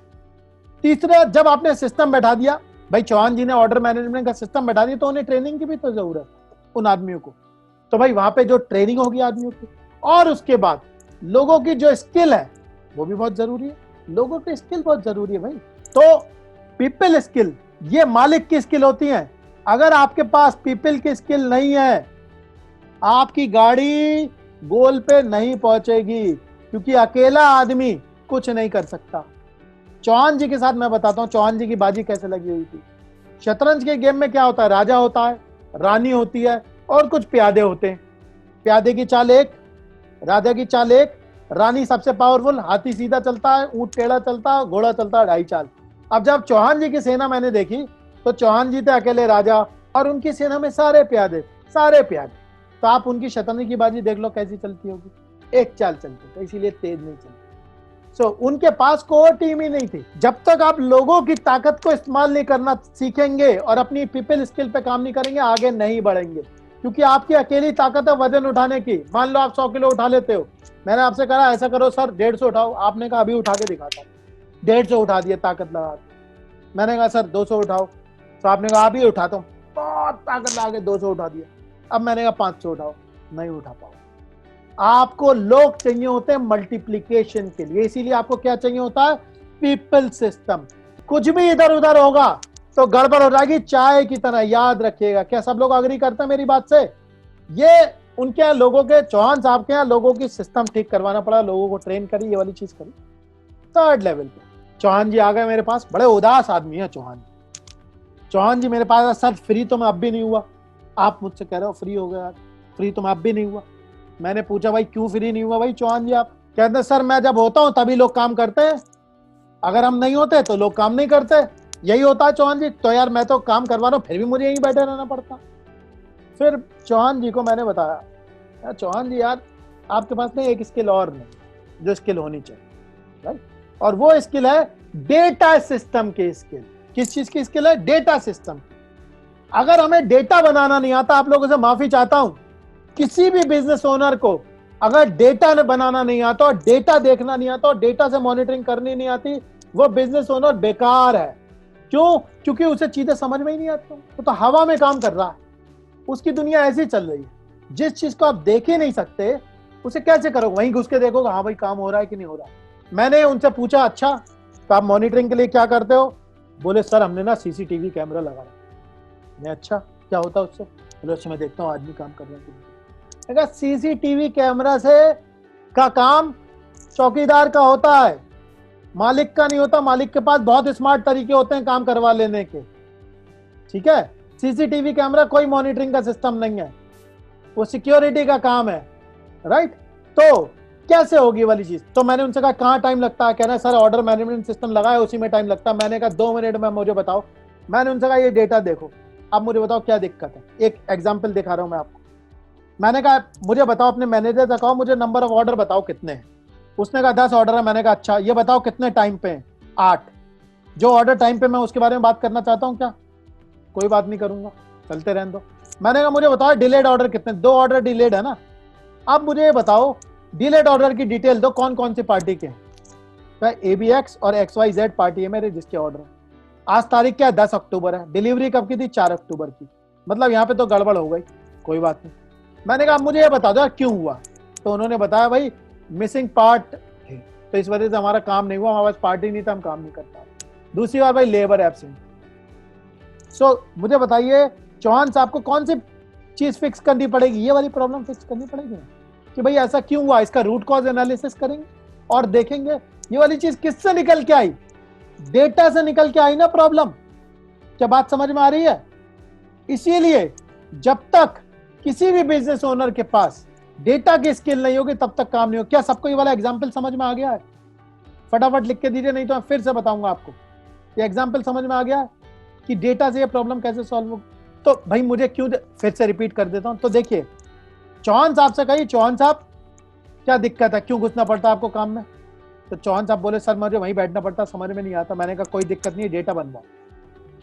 तीसरा, जब आपने सिस्टम बैठा दिया, भाई चौहान जी ने ऑर्डर मैनेजमेंट का सिस्टम बैठा दिया, तो उन्हें ट्रेनिंग की भी तो जरूरत है उन आदमियों को। तो भाई वहां पे जो ट्रेनिंग होगी आदमियों की, और उसके बाद लोगों की जो स्किल है वो भी बहुत जरूरी है। लोगों की स्किल बहुत जरूरी है भाई। तो पीपल स्किल ये मालिक की स्किल होती है। अगर आपके पास पीपल की स्किल नहीं है, आपकी गाड़ी गोल पे नहीं पहुंचेगी, क्योंकि अकेला आदमी कुछ नहीं कर सकता। चौहान जी के साथ मैं बताता हूं चौहान जी की बाजी कैसे लगी हुई थी। शतरंज के गेम में क्या होता है, राजा होता है, रानी होती है और कुछ प्यादे होते हैं। प्यादे की चाल एक, राजा की चाल एक, रानी सबसे पावरफुल, हाथी सीधा चलता है, ऊंट टेढ़ा चलता है, घोड़ा चलता है 2.5 चाल। अब जब चौहान जी की सेना मैंने देखी तो चौहान जी थे अकेले राजा और उनकी सेना में सारे प्यादे, सारे प्यादे। तो आप उनकी शतरंज की बाजी देख लो कैसी चलती होगी, एक चाल चलती, तो इसीलिए तेज नहीं चलती। सो उनके पास कोई टीम ही नहीं थी। जब तक आप लोगों की ताकत को इस्तेमाल नहीं करना सीखेंगे और अपनी पीपल स्किल पे काम नहीं करेंगे, आगे नहीं बढ़ेंगे। क्योंकि आपकी अकेली ताकत है वजन उठाने की। मान लो आप 100 किलो उठा लेते हो, मैंने आपसे कहा ऐसा करो सर 150 उठाओ, आपने कहा अभी उठा के दिखाता हूं, 150 उठा दिया ताकत लगा। मैंने कहा सर 200 उठाओ, तो आपने कहा अभी उठाता हूँ, बहुत ताकत लगा के 200 उठा दिया। अब मैंने कहा 500 उठाओ, नहीं उठा पाओ। आपको लोग चाहिए होते हैं मल्टीप्लीकेशन के लिए, इसीलिए आपको क्या चाहिए होता है, पीपल सिस्टम। कुछ भी इधर उधर होगा तो गड़बड़ हो जाएगी, चाय की तरह, याद रखिएगा। क्या सब लोग अग्री करते हैं मेरी बात से? ये उनके यहाँ लोगों के, चौहान साहब के यहाँ लोगों की सिस्टम ठीक करवाना पड़ा, लोगों को ट्रेन करी, ये वाली चीज करी। थर्ड लेवल पे चौहान जी आ गए मेरे पास, बड़े उदास आदमी है चौहान जी। चौहान जी मेरे पास, सर फ्री तो मैं अब भी नहीं हुआ। आप मुझसे कह रहे हो फ्री हो गया, फ्री तो मैं अब भी नहीं हुआ। मैंने पूछा भाई क्यों फ्री नहीं हुआ भाई चौहान जी आप? कहते सर मैं जब होता हूं तभी लोग काम करते हैं, अगर हम नहीं होते तो लोग काम नहीं करते, यही होता है चौहान जी। तो यार मैं तो काम करवा रहा हूं, फिर भी मुझे यहीं बैठे रहना पड़ता। फिर चौहान जी को मैंने बताया, यार चौहान जी यार आपके पास नहीं एक स्किल और नहीं जो स्किल होनी चाहिए, राइट? और वो स्किल है डेटा सिस्टम की स्किल। किस चीज की स्किल है? Data system. अगर हमें डेटा बनाना नहीं आता, आप लोगों से माफी चाहता हूं, किसी भी बिजनेस ओनर को अगर डेटा बनाना नहीं आता और डेटा देखना नहीं आता और डेटा से मॉनिटरिंग करनी नहीं आती, वो बिजनेस ओनर बेकार है। क्यों? क्योंकि उसे चीजें समझ में ही नहीं आती, वो तो हवा में काम कर रहा है, उसकी दुनिया ऐसी चल रही है। जिस चीज को आप देख ही नहीं सकते उसे कैसे करोगे? वहीं घुस के देखोगे हाँ भाई काम हो रहा है कि नहीं हो रहा है। मैंने उनसे पूछा अच्छा तो आप मॉनिटरिंग के लिए क्या करते हो? बोले सर हमने ना सीसीटीवी कैमरा लगाया। मैं अच्छा क्या होता है उससे? बोले उससे मैं देखता हूँ आदमी काम कर रहा है। सीसीटीवी कैमरा से का काम चौकीदार का होता है, मालिक का नहीं होता। मालिक के पास बहुत स्मार्ट तरीके होते हैं काम करवा लेने के, ठीक है? सीसीटीवी कैमरा कोई मॉनिटरिंग का सिस्टम नहीं है, वो सिक्योरिटी का काम है, राइट? तो कैसे होगी वाली चीज? तो मैंने उनसे कहा कहाँ टाइम लगता है? कह रहे सर ऑर्डर मैनेजमेंट सिस्टम लगाया उसी में टाइम लगता है। मैंने कहा 2 मिनट में मुझे बताओ। मैंने उनसे कहा ये डेटा देखो, अब मुझे बताओ क्या दिक्कत है। एक एग्जाम्पल दिखा रहा हूं मैं आपको। मैंने कहा मुझे बताओ अपने मैनेजर से कहो मुझे नंबर ऑफ ऑर्डर बताओ कितने हैं। उसने कहा 10 ऑर्डर है। मैंने कहा अच्छा ये बताओ कितने टाइम पे हैं? 8। जो ऑर्डर टाइम पे मैं उसके बारे में बात करना चाहता हूँ क्या? कोई बात नहीं करूंगा, चलते रहने दो। मैंने कहा मुझे बताओ डिलेड ऑर्डर कितने? 2 ऑर्डर डिलेड है ना। अब मुझे ये बताओ डिलेड ऑर्डर की डिटेल दो, कौन कौन सी पार्टी के हैं? ABX और XYZ पार्टी है मेरे जिसके ऑर्डर है। आज तारीख क्या है? 10 अक्टूबर है। डिलीवरी कब की थी? 4 अक्टूबर की। मतलब यहाँ पे तो गड़बड़ हो गई। कोई बात नहीं। मैंने कहा मुझे ये बता दो क्यों हुआ? तो उन्होंने बताया भाई मिसिंग पार्ट थे, तो इस वजह से हमारा काम नहीं हुआ, हमारे पास पार्टी नहीं था, हम काम नहीं कर पाए। दूसरी बार भाई लेबर एब्सेंट। सो मुझे बताइए चौहान साहब को कौन सी चीज फिक्स करनी पड़ेगी? ये वाली प्रॉब्लम फिक्स करनी पड़ेगी कि भाई ऐसा क्यों हुआ, इसका रूट कॉज एनालिसिस करेंगे और देखेंगे ये वाली चीज किससे निकल के आई। डेटा से निकल के आई ना प्रॉब्लम। क्या बात समझ में आ रही है? इसीलिए जब तक किसी भी बिजनेस ओनर के पास डेटा की स्किल नहीं होगी तब तक काम नहीं होगा। क्या सबको ये वाला एग्जाम्पल समझ में आ गया है? फटाफट लिख के दीजिए, नहीं तो मैं फिर से बताऊंगा आपको। ये एग्जाम्पल समझ में आ गया है कि डेटा से ये प्रॉब्लम कैसे सॉल्व होगी? तो भाई मुझे क्यों, फिर से रिपीट कर देता हूं। तो देखिए चौहान साहब से कही चौहान साहब क्या दिक्कत है, क्यों घुसना पड़ता है आपको काम में? तो चौहान साहब बोले सर मुझे वहीं बैठना पड़ता, समझ में नहीं आता। मैंने कहा कोई दिक्कत नहीं, डेटा बनवाओ।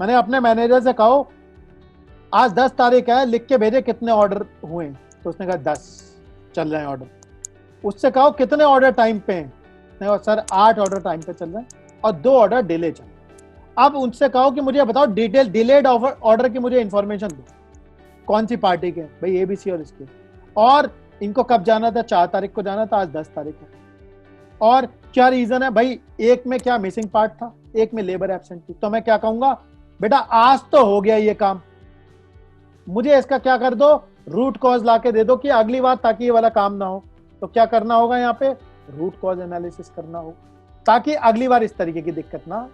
मैंने अपने मैनेजर से कहो आज 10 तारीख है, लिख के भेजे कितने ऑर्डर हुए। तो उसने कहा 10 चल रहे हैं ऑर्डर। उससे कहो कितने ऑर्डर टाइम पे हैं? सर 8 ऑर्डर टाइम पे चल रहे हैं और 2 ऑर्डर डिले चल रहे हैं। अब उनसे कहो कि मुझे बताओ डिटेल डिलेड ऑर्डर की मुझे इंफॉर्मेशन दो, कौन सी पार्टी के? भाई ABC और इसके, और इनको कब जाना था? 4 तारीख को जाना था, आज 10 तारीख है। और क्या रीजन है? भाई एक में क्या मिसिंग पार्ट था, एक में लेबर एब्सेंट थी। तो मैं क्या कहूंगा, बेटा आज तो हो गया ये काम, मुझे इसका क्या कर दो, रूट कॉज ला के दे दो कि अगली बार ताकि ये वाला काम ना हो। तो क्या करना होगा यहाँ पे? रूट कॉज एनालिसिस करना होगा ताकि अगली बार इस तरीके की दिक्कत ना।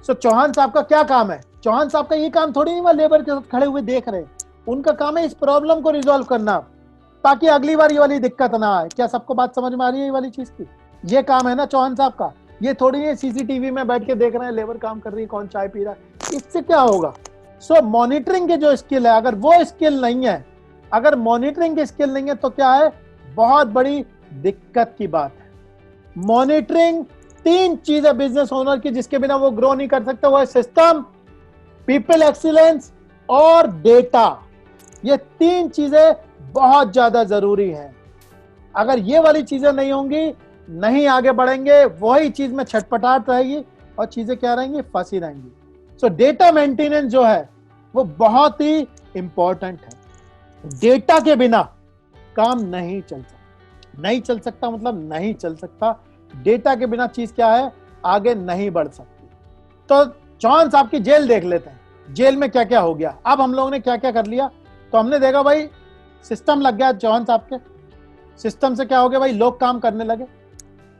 सो चौहान साहब का क्या काम है? चौहान साहब का ये काम थोड़ी नहीं, वह लेबर के साथ खड़े हुए देख रहे। उनका काम है इस प्रॉब्लम को रिजॉल्व करना ताकि अगली बार ये वाली दिक्कत ना आए। क्या सबको बात समझ में आ रही है ये वाली चीज की? ये काम है ना चौहान साहब का। ये थोड़ी है सीसीटीवी में बैठ के देख रहे हैं लेबर काम कर रही है, कौन चाय पी रहा है, इससे क्या होगा? सो मॉनिटरिंग के जो स्किल है, अगर वो स्किल नहीं है, अगर मॉनिटरिंग की स्किल नहीं है तो क्या है? बहुत बड़ी दिक्कत की बात है। मॉनिटरिंग, 3 चीजें बिजनेस ओनर की जिसके बिना वो ग्रो नहीं कर सकता, वो है सिस्टम, पीपल एक्सीलेंस और डेटा। ये 3 चीजें बहुत ज्यादा जरूरी हैं। अगर ये वाली चीजें नहीं होंगी, नहीं आगे बढ़ेंगे, वही चीज में छटपटाहट रहेगी और चीजें क्या रहेंगी? फंसी रहेंगी। सो डेटा मेंटेनेंस जो है वो बहुत ही इंपॉर्टेंट है। डेटा के बिना काम नहीं चल सकता। नहीं चल सकता मतलब नहीं चल सकता। डेटा के बिना चीज क्या है? आगे नहीं बढ़ सकती। तो चौहान साहब की जेल देख लेते हैं, जेल में क्या क्या हो गया। अब हम लोगों ने क्या क्या कर लिया, तो हमने देखा भाई सिस्टम लग गया चौहान साहब के। सिस्टम से क्या हो गया भाई? लोग काम करने लगे।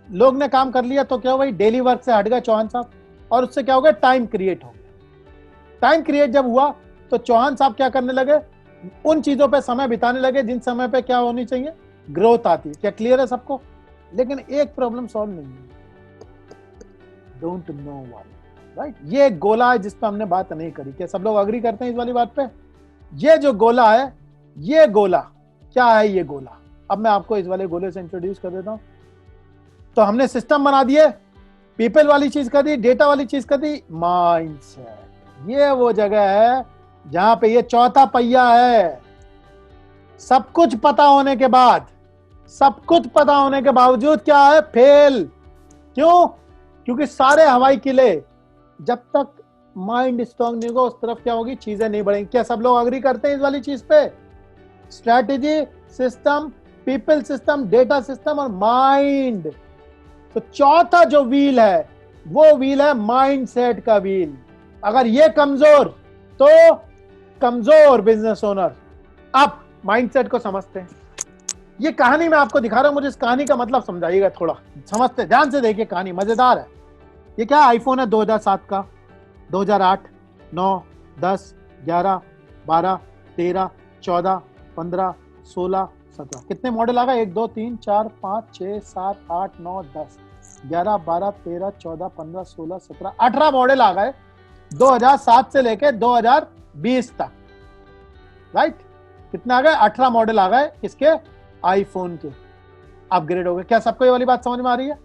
लोग ने काम कर लिया तो क्या हो भाई? डेली वर्क से हट गए चौहान साहब, और उससे क्या हो गया? टाइम क्रिएट हो गया। टाइम क्रिएट जब हुआ तो चौहान साहब क्या करने लगे? उन चीजों पे समय बिताने लगे जिन समय पे क्या होनी चाहिए? ग्रोथ आती है। क्या क्लियर है सबको? लेकिन एक प्रॉब्लम सॉल्व नहीं है, डोंट नो व्हाई, राइट? ये एक गोला है जिस पे हमने बात नहीं करी। क्या सब लोग अग्री करते हैं इस वाली बात पे? ये जो गोला है, ये गोला क्या है? ये गोला अब मैं आपको इस वाले गोले से इंट्रोड्यूस कर देता हूं। तो हमने सिस्टम बना दिए, पीपल वाली चीज कर दी, डेटा वाली चीज कर दी, माइंडसेट। ये वो जगह है जहां पे ये चौथा पहिया है। सब कुछ पता होने के बाद, सब कुछ पता होने के बावजूद क्या है? फेल। क्यों? क्योंकि सारे हवाई किले जब तक माइंड स्ट्रांग नहीं होगा उस तरफ क्या होगी? चीजें नहीं बढ़ेंगी। क्या सब लोग अग्री करते हैं इस वाली चीज पे? Strategy, system, people system, data system और माइंड। तो चौथा जो व्हील है वो व्हील है माइंडसेट का व्हील। अगर ये कमजोर तो कमजोर बिजनेस ओनर। अब माइंडसेट को समझते हैं। ये कहानी मैं आपको दिखा रहा हूं, मुझे इस कहानी का मतलब समझाइएगा थोड़ा। समझते, ध्यान से देखिए, कहानी मजेदार है। ये क्या आईफोन है 2007 का, 2008, 9, 10, 11, 12, 13, 14, 15, 16, 17, कितने मॉडल आ गए? 1, 2, 3, 4, 5, 6, 7, 8, 9, 10, 11, 12, 13, 14, 15, 16, 17, 18 मॉडल आ गए 2007 से लेके 2020 तक, राइट? कितने आ गए? 18 मॉडल आ गए। किसके? आईफोन के। अपग्रेड हो गए। क्या सबको ये वाली बात समझ में आ रही है?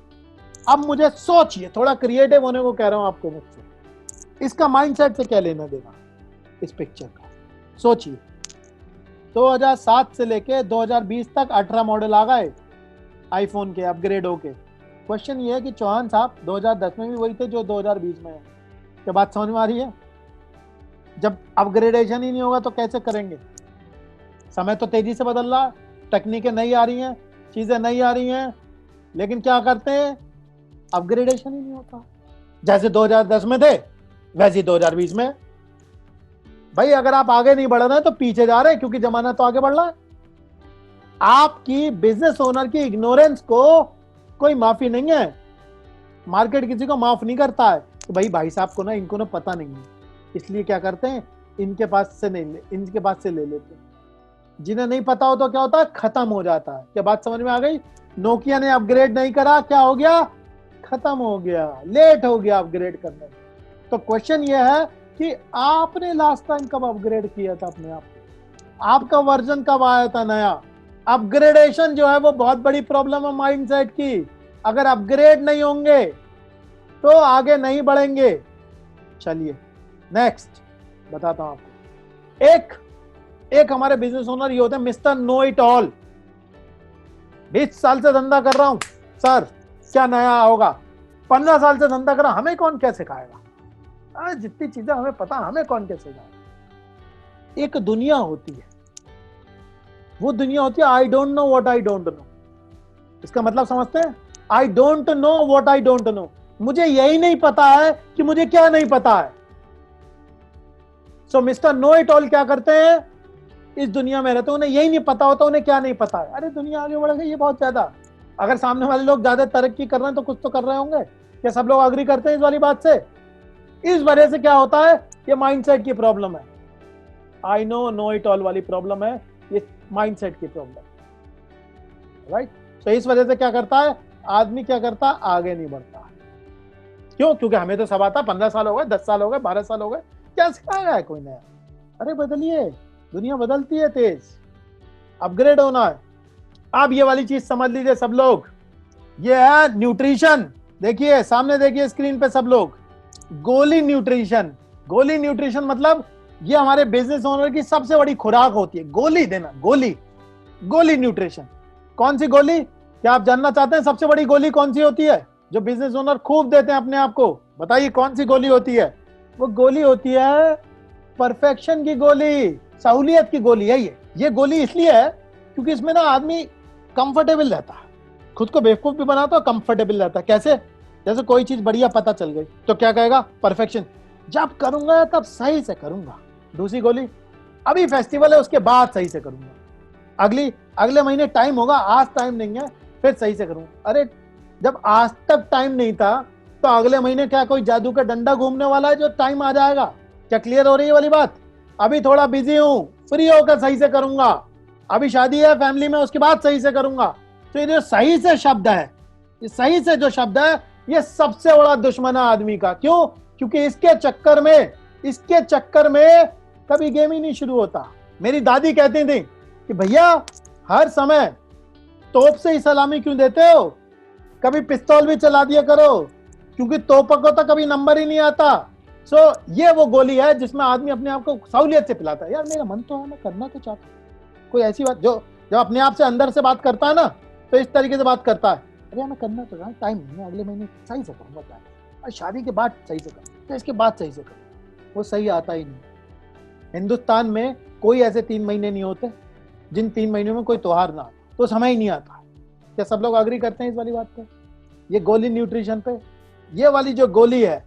अब मुझे सोचिए, थोड़ा क्रिएटिव होने को कह रहा हूं आपको मुझसे। इसका माइंडसेट से क्या लेना देना इस पिक्चर का? सोचिए, 2007 से लेके 2020 तक 18 मॉडल आ गए आईफोन के अपग्रेड होके। क्वेश्चन ये है कि चौहान साहब 2010 में भी वही थे जो 2020 में है। क्या बात समझ में आ रही है? जब अपग्रेडेशन ही नहीं होगा तो कैसे करेंगे? समय तो तेजी से बदल रहा है, टेक्निकें नहीं आ रही हैं, चीजें नहीं आ रही हैं, लेकिन क्या करते हैं? अपग्रेडेशन ही नहीं होता। जैसे 2010 में थे वैसे ही 2020 में। भाई अगर आप आगे नहीं बढ़ रहे हैं तो पीछे जा रहे हैं, क्योंकि जमाना तो आगे बढ़ रहा है। आपकी बिजनेस ओनर की इग्नोरेंस को कोई माफी नहीं है। मार्केट किसी को माफ नहीं करता है। तो भाई साहब को ना, इनको ना पता नहीं है, इसलिए क्या करते हैं? इनके पास से ले लेते हैं। जिन्हें नहीं पता हो तो क्या होता है? खत्म हो जाता है। क्या बात समझ में आ गई? नोकिया ने अपग्रेड नहीं करा, क्या हो गया? खत्म हो गया, लेट हो गया अपग्रेड करने में। तो क्वेश्चन ये है कि आपने लास्ट टाइम कब अपग्रेड किया था अपने आप को? आपका वर्जन कब आया था नया? अपग्रेडेशन जो है वो बहुत बड़ी प्रॉब्लम है माइंडसेट की। अगर अपग्रेड नहीं होंगे तो आगे नहीं बढ़ेंगे। चलिए नेक्स्ट बताता हूं आपको। एक हमारे बिजनेस ओनर ये होते हैं मिस्टर नो इट ऑल। 20 साल से धंधा कर रहा हूं सर, क्या नया होगा? 15 साल से धंधा कर रहा हूं, हमें कौन क्या सिखाएगा? जितनी चीजें हमें पता, हमें कौन क्या सिखाएगा? एक दुनिया होती है, वो दुनिया होती है I don't know what I don't know. इसका मतलब समझते हैं? I don't know what I don't know. मुझे यही नहीं पता है कि मुझे क्या नहीं पता है। सो मिस्टर नो इट ऑल क्या करते हैं? इस दुनिया में रहते हैं, उन्हें यही नहीं पता होता उन्हें क्या नहीं पता है। अरे दुनिया आगे बढ़ गई है बहुत ज्यादा। अगर सामने वाले लोग ज्यादा तरक्की कर रहे हैं तो कुछ तो कर रहे होंगे। क्या सब लोग अग्री करते हैं इस वाली बात से? इस वजह से क्या होता है? ये माइंडसेट की प्रॉब्लम है। आई नो इट ऑल वाली प्रॉब्लम है, ये माइंडसेट की प्रॉब्लम, राइट? तो इस वजह से क्या करता है आदमी? क्या करता है? आगे नहीं बढ़ता। क्यों? क्योंकि हमें तो सब आता, 15 साल हो गए, 10 साल हो गए, 12 साल हो गए, क्या सिखाया है कोई नया? अरे बदलिए, दुनिया बदलती है तेज, अपग्रेड होना है। आप ये वाली चीज समझ लीजिए सब लोग, ये है न्यूट्रिशन। देखिए सामने, देखिए स्क्रीन पे सब लोग, गोली न्यूट्रिशन। गोली न्यूट्रिशन मतलब ये हमारे बिजनेस ओनर की सबसे बड़ी खुराक होती है, गोली देना, गोली, गोली न्यूट्रिशन। कौन सी गोली? क्या आप जानना चाहते हैं सबसे बड़ी गोली कौन सी होती है जो बिजनेस ओनर खूब देते हैं अपने आप को? बताइए कौन सी गोली होती है? वो गोली होती है परफेक्शन की गोली, सहूलियत की गोली है ये गोली इसलिए है क्योंकि इसमें ना आदमी कंफर्टेबल रहता है, खुद को बेवकूफ भी बनाता है, कंफर्टेबल रहता है। कैसे? जैसे कोई चीज बढ़िया पता चल गई तो क्या कहेगा? परफेक्शन, जब करूंगा तब सही से करूंगा। दूसरी गोली, अभी फेस्टिवल है उसके बाद सही से करूंगा। अगले महीने टाइम होगा, आज टाइम नहीं है, फिर सही से करूंगा। अरे जब आज तक टाइम नहीं था तो अगले महीने क्या कोई जादू का डंडा घूमने वाला है जो टाइम आ जाएगा? क्या क्लियर हो रही है वाली बात? अभी थोड़ा बिजी हूं, फ्री होकर सही से करूंगा। अभी शादी है फैमिली में, उसके बाद सही से करूंगा। तो ये जो सही से शब्द है, ये सही से जो शब्द है, ये सबसे बड़ा दुश्मन है आदमी का। क्यों? क्योंकि इसके चक्कर में कभी गेम ही नहीं शुरू होता। मेरी दादी कहती थी कि भैया हर समय तोप से ही सलामी क्यों देते हो, कभी पिस्तौल भी चला दिया करो, क्योंकि तोपों को तो कभी नंबर ही नहीं आता। ये वो गोली है जिसमें आदमी अपने आप को सहूलियत से पिलाता है। यार मेरा मन तो है, मैं करना तो चाहता हूं। कोई ऐसी बात जो जब अपने आप से अंदर से बात करता है ना, तो इस तरीके से बात करता है, अरे मैं करना तो चाहता, टाइम नहीं है, अगले महीने सही से करूंगा, टाइम शादी के बाद सही से करूंगा, तो इसके बाद सही से करूंगा। वो सही आता ही नहीं। हिंदुस्तान में कोई ऐसे 3 महीने नहीं होते जिन 3 महीनों में कोई त्योहार ना आता, तो समय ही नहीं आता। क्या सब लोग अग्री करते हैं इस वाली बात पे? ये गोली न्यूट्रिशन पे, ये वाली जो गोली है,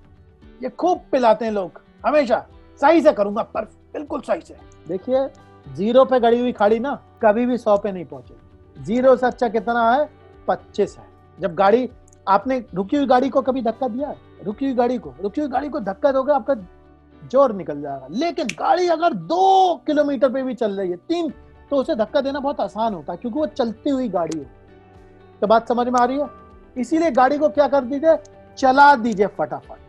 ये खूब पिलाते हैं लोग हमेशा, सही से करूंगा, पर बिल्कुल सही से। देखिए 0 पे गड़ी हुई खाड़ी ना कभी भी 100 पे नहीं पहुंचेगी। 0 से अच्छा कितना है? 25 है। जब गाड़ी, आपने रुकी हुई गाड़ी को कभी धक्का दिया है? रुकी हुई गाड़ी को धक्का दोगे आपका जोर निकल जाएगा। लेकिन गाड़ी अगर 2 किलोमीटर पे भी चल रही है, 3, तो उसे धक्का देना बहुत आसान होता है, क्योंकि वो चलती हुई गाड़ी है। तो बात समझ में आ रही है? इसीलिए गाड़ी को क्या कर दीजिए? चला दीजिए फटाफट।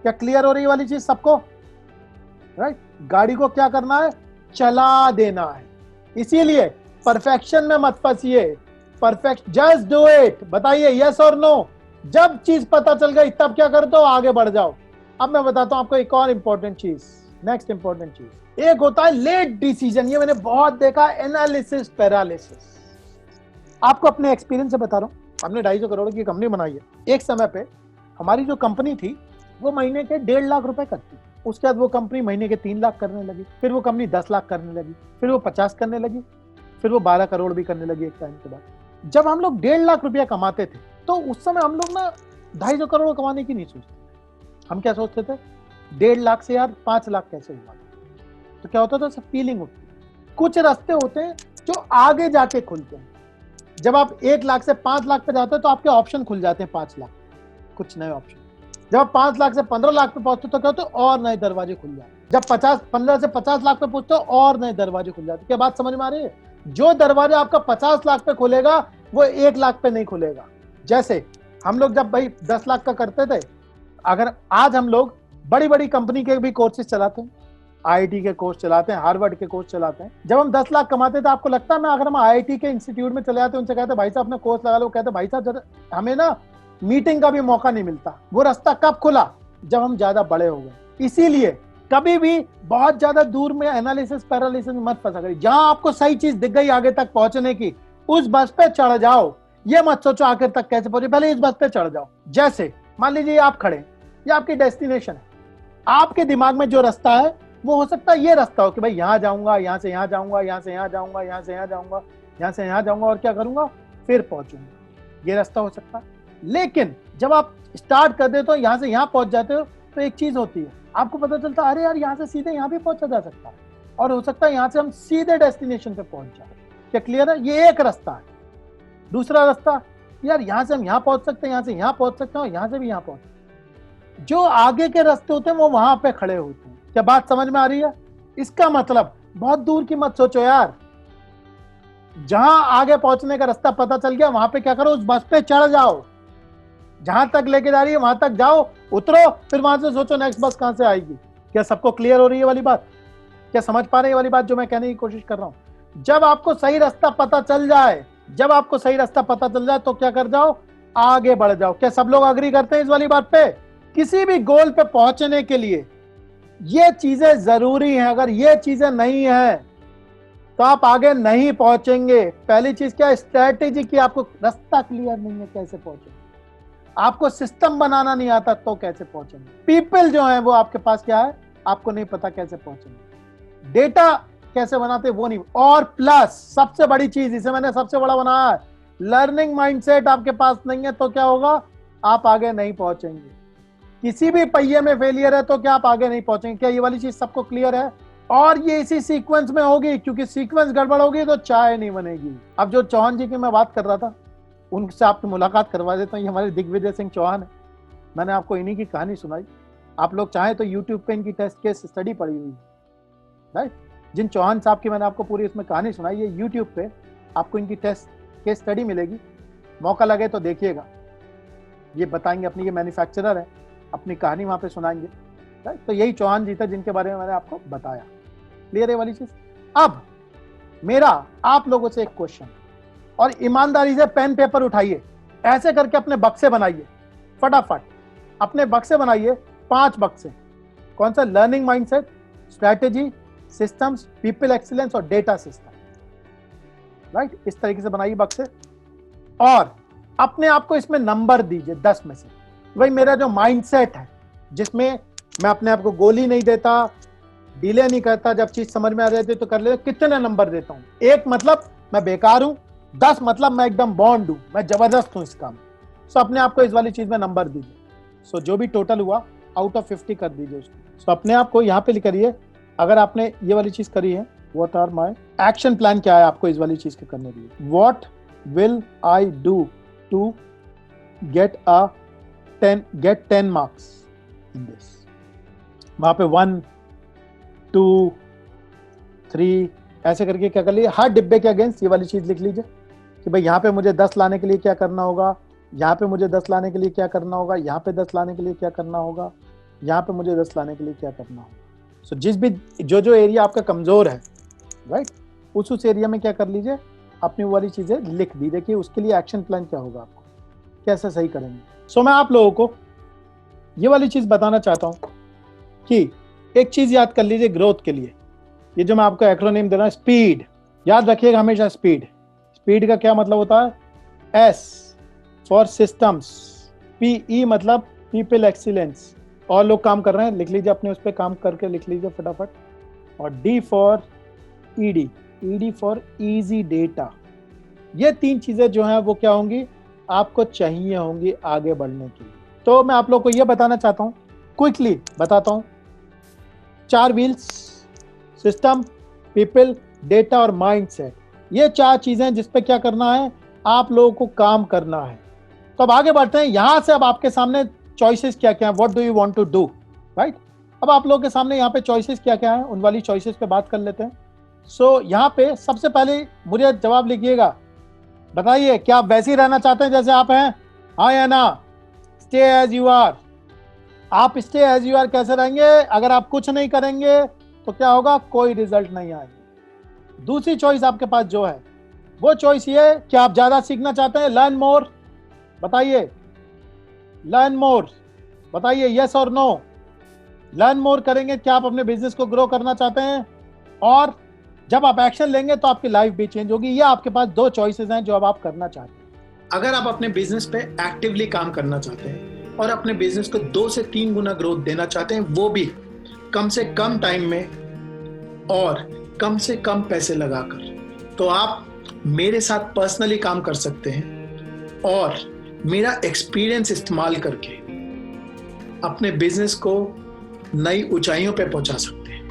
क्या क्लियर हो रही है वाली चीज सबको? राइट? गाड़ी को क्या करना है? चला देना है। इसीलिए परफेक्शन में मत फंसिए, परफेक्ट, जस्ट डू इट। बताइए यस और नो। जब चीज पता चल गई तब क्या कर दो? आगे बढ़ जाओ। अब मैं बताता हूं आपको एक और इंपॉर्टेंट चीज, नेक्स्ट इंपॉर्टेंट चीज। एक होता है लेट डिसीजन, ये मैंने बहुत देखा, एनालिसिस पैरालिसिस। आपको अपने एक्सपीरियंस से बता रहा हूं। हमने 250 करोड़ की कंपनी बनाई है। एक समय पे हमारी जो कंपनी थी वो महीने के 1.5 लाख रुपए करती, उसके बाद वो कंपनी महीने के 3 लाख करने लगी, फिर वो कंपनी 10 लाख करने लगी, फिर वो 50 करने लगी, फिर वो 12 करोड़ भी करने लगी एक टाइम के बाद। जब हम लोग 1.5 लाख रुपया कमाते थे तो उस समय हम लोग ना 250 करोड़ कमाने की नहीं सोचते। हम क्या सोचते थे? 1.5 लाख से यार 5 लाख कैसे हुआ? तो क्या होता था? सब फीलिंग होती। कुछ रास्ते होते हैं जो आगे जाके खुलते हैं। जब आप 1 लाख से 5 लाख पे जाते हैं तो आपके ऑप्शन खुल जाते हैं 5 लाख, कुछ नए ऑप्शन। जब आप 5 लाख से 15 लाख पे पहुंचते तो क्या होता है? और नए दरवाजे खुल जाते हैं। जब 15 से 50 लाख पे पहुंचते हो और नए दरवाजे खुल जाते हैं। क्या बात समझ में आ रही है? जो दरवाजा आपका 50 लाख पे खुलेगा वो 1 लाख पे नहीं खुलेगा। जैसे हम लोग जब भाई 10 लाख का करते थे, अगर आज हम लोग बड़ी बड़ी कंपनी के भी कोर्सेज चलाते हैं, आईआईटी के कोर्स चलाते हैं, हार्वर्ड के कोर्स चलाते हैं। जब हम 10 लाख कमाते थे, आपको लगता है मैं अगर हम आईआईटी के इंस्टीट्यूट में चले जाते, उनसे कहते भाई साहब अपना कोर्स लगा लो, कहते भाई साहब हमें ना मीटिंग का भी मौका नहीं मिलता। वो रास्ता कब खुला? जब हम ज्यादा बड़े हो गए। इसीलिए कभी भी बहुत ज्यादा दूर में एनालिसिस पैरालिसिस में मत फंसा करिए। जहां आपको सही चीज दिख गई आगे तक पहुंचने की, उस बस पे चढ़ जाओ। ये मत सोचो आखिर तक कैसे पहुंचे, पहले इस बस पे चढ़ जाओ। जैसे मान लीजिए आप खड़े, ये आपकी डेस्टिनेशन है, आपके दिमाग में जो रास्ता है वो हो सकता है ये रास्ता हो कि भाई यहाँ जाऊंगा, यहाँ से यहाँ जाऊंगा, यहाँ से यहाँ जाऊंगा, यहाँ से यहाँ जाऊंगा, यहाँ से यहाँ जाऊंगा और क्या करूंगा? फिर पहुंचूंगा। ये रास्ता हो सकता है। लेकिन जब आप स्टार्ट कर देते हो, यहाँ से यहाँ पहुंच जाते हो, तो एक चीज होती है, आपको पता चलता है अरे यार यहाँ से सीधे यहाँ भी पहुंचा जा सकता है, और हो सकता है यहाँ से हम सीधे डेस्टिनेशन पे पहुंच जाए। क्या क्लियर है? ये एक रास्ता है। दूसरा रास्ता, यार यहाँ से हम यहाँ पहुंच सकते हैं, यहाँ से यहाँ पहुंच सकते हैं, और यहाँ से भी यहाँ पहुंच सकते हैं। जो आगे के रास्ते होते हैं वो वहां पे खड़े होते हैं। क्या बात समझ में आ रही है? इसका मतलब बहुत दूर की मत सोचो यार। जहां आगे पहुंचने का रास्ता पता चल गया, वहां पे क्या करो? उस बस पे चढ़ जाओ। जहां तक लेके जा रही है वहां तक जाओ, उतरो, फिर वहां से सोचो नेक्स्ट बस कहां से आएगी। क्या सबको क्लियर हो रही है वाली बात? क्या समझ पा रहे हैं वाली बात जो मैं कहने की कोशिश कर रहा हूं? जब आपको सही रास्ता पता चल जाए, जब आपको सही रास्ता पता चल जाए तो क्या कर जाओ, आगे बढ़ जाओ। क्या सब लोग अग्री करते हैं इस वाली बात पे? किसी भी गोल पे पहुंचने के लिए ये चीजें जरूरी हैं। अगर ये चीजें नहीं है तो आप आगे नहीं पहुंचेंगे। पहली चीज क्या है? स्ट्रेटेजी की। आपको रास्ता क्लियर नहीं है, कैसे पहुंचेंगे? आपको सिस्टम बनाना नहीं आता तो कैसे पहुंचेंगे? पीपल जो है वो आपके पास क्या है, आपको नहीं पता कैसे पहुंचेंगे। डेटा कैसे बनाते वो नहीं। और प्लस सबसे बड़ी चीज, इसे मैंने सबसे बड़ा बनाया है, लर्निंग माइंडसेट आपके पास नहीं है तो क्या होगा, आप आगे नहीं पहुंचेंगे। किसी भी पहिए में फेलियर है तो क्या आप आगे नहीं पहुंचेंगे? क्या ये वाली चीज सबको क्लियर है? और ये इसी सीक्वेंस में होगी, क्योंकि सीक्वेंस गड़बड़ होगी तो चाय नहीं बनेगी। अब जो चौहान जी की मैं बात कर रहा था, उनसे आपकी मुलाकात करवा देता हूँ। ये हमारे दिग्विजय सिंह चौहान है। मैंने आपको इन्हीं की कहानी सुनाई। आप लोग चाहें तो यूट्यूब पे इनकी टेस्ट केस स्टडी पड़ी हुई है, राइट। जिन चौहान साहब की मैंने आपको पूरी इसमें कहानी सुनाई है, यूट्यूब पे आपको इनकी टेस्ट केस स्टडी मिलेगी। मौका लगे तो देखिएगा। ये बताएंगे, अपनी ये मैन्युफैक्चरर है, अपनी कहानी वहाँ पे सुनाएंगे, राइट। तो यही चौहान जी थे जिनके बारे में मैंने आपको बताया। क्लियर है वाली चीज? अब मेरा आप लोगों से एक क्वेश्चन, और ईमानदारी से पेन पेपर उठाइए, ऐसे करके अपने बक्से बनाइए, फटाफट अपने बक्से बनाइए, 5 बक्से। कौन सा? Learning mindset, strategy, systems, people excellence और डेटा सिस्टम, राइट। इस तरीके से बनाइए बक्से और अपने आप को इसमें नंबर दीजिए 10 में से। वही मेरा जो माइंडसेट है, जिसमें मैं अपने आप को गोली नहीं देता, डिले नहीं करता, जब चीज समझ में आ जाती है तो कर ले। कितने नंबर देता हूं? 1 मतलब मैं बेकार हूं, 10 मतलब मैं एकदम बॉन्ड हूं, मैं जबरदस्त हूं इस काम। सो अपने आप को इस वाली चीज में नंबर दीजिए। सो जो भी टोटल हुआ आउट ऑफ 50 कर दीजिए उसको। सो अपने आप को यहाँ पे करिए, अगर आपने ये वाली चीज करी है, what are my action plan, क्या है आपको इस वाली चीज के करने के लिए। What will I do to get 10 marks in this. वहां पे 1 2 3 ऐसे करके क्या कर लीजिए, हर डिब्बे के अगेंस्ट ये वाली चीज लिख लीजिए कि भाई यहाँ पे मुझे 10 लाने के लिए क्या करना होगा, यहाँ पे मुझे 10 लाने के लिए क्या करना होगा, यहाँ पे 10 लाने के लिए क्या करना होगा, यहाँ पे मुझे 10 लाने के लिए क्या करना होगा। सो जिस भी जो एरिया आपका कमजोर है, राइट, उस एरिया में क्या कर लीजिए, अपनी वाली चीजें लिख दी। देखिए उसके लिए एक्शन प्लान क्या होगा, आपको कैसे सही करेंगे। सो मैं आप लोगों को ये वाली चीज बताना चाहता हूँ कि एक चीज याद कर लीजिए ग्रोथ के लिए। ये जो मैं आपको एक्रोनिम दे रहा हूं, स्पीड, याद रखिएगा हमेशा। स्पीड का क्या मतलब होता है? एस फॉर सिस्टम्स, पीई मतलब पीपल एक्सीलेंस, और लोग काम कर रहे हैं, लिख लीजिए अपने उस पर काम करके लिख लीजिए फटाफट। और D for ED, ED for easy data. ये 3 चीजें जो हैं वो क्या होंगी, आपको चाहिए होंगी आगे बढ़ने के लिए। तो मैं आप लोग को ये बताना चाहता हूँ, क्विकली बताता हूँ। 4 व्हील्स, सिस्टम, पीपल, डेटा और माइंडसेट, ये 4 चीजें जिस पे क्या करना है, आप लोगों को काम करना है। तो अब आगे बढ़ते हैं। यहां से अब आपके सामने चॉइसेस क्या क्या है, what do you want to do, right. अब आप लोगों के सामने यहाँ पे चॉइसेस क्या क्या है, उन वाली चॉइसेस पे बात कर लेते हैं। सो यहाँ पे सबसे पहले मुझे जवाब लिखिएगा, बताइए क्या आप वैसे ही रहना चाहते हैं जैसे आप हैं, हाँ या ना? Stay as you are. आप स्टे एज यू आर कैसे रहेंगे? अगर आप कुछ नहीं करेंगे तो क्या होगा, कोई रिजल्ट नहीं आएगा। दूसरी चॉइस आपके पास जो है वो चॉइस ये, क्या आप ज्यादा सीखना चाहते हैं, लर्न मोर, बताइए लर्न मोर, बताइए यस और नो। लर्न मोर करेंगे, क्या आप अपने बिजनेस को ग्रो करना चाहते हैं? और जब आप एक्शन लेंगे तो आपकी लाइफ भी चेंज होगी। ये आपके पास 2 चॉइसेस हैं जो अब आप करना चाहते हैं। अगर आप अपने बिजनेस पे एक्टिवली काम करना चाहते हैं और अपने बिजनेस को 2 से 3 गुना ग्रोथ देना चाहते हैं, वो भी कम से कम टाइम में और कम से कम पैसे लगाकर, तो आप मेरे साथ पर्सनली काम कर सकते हैं और मेरा एक्सपीरियंस इस्तेमाल करके अपने बिजनेस को नई ऊंचाइयों पे पहुंचा सकते हैं।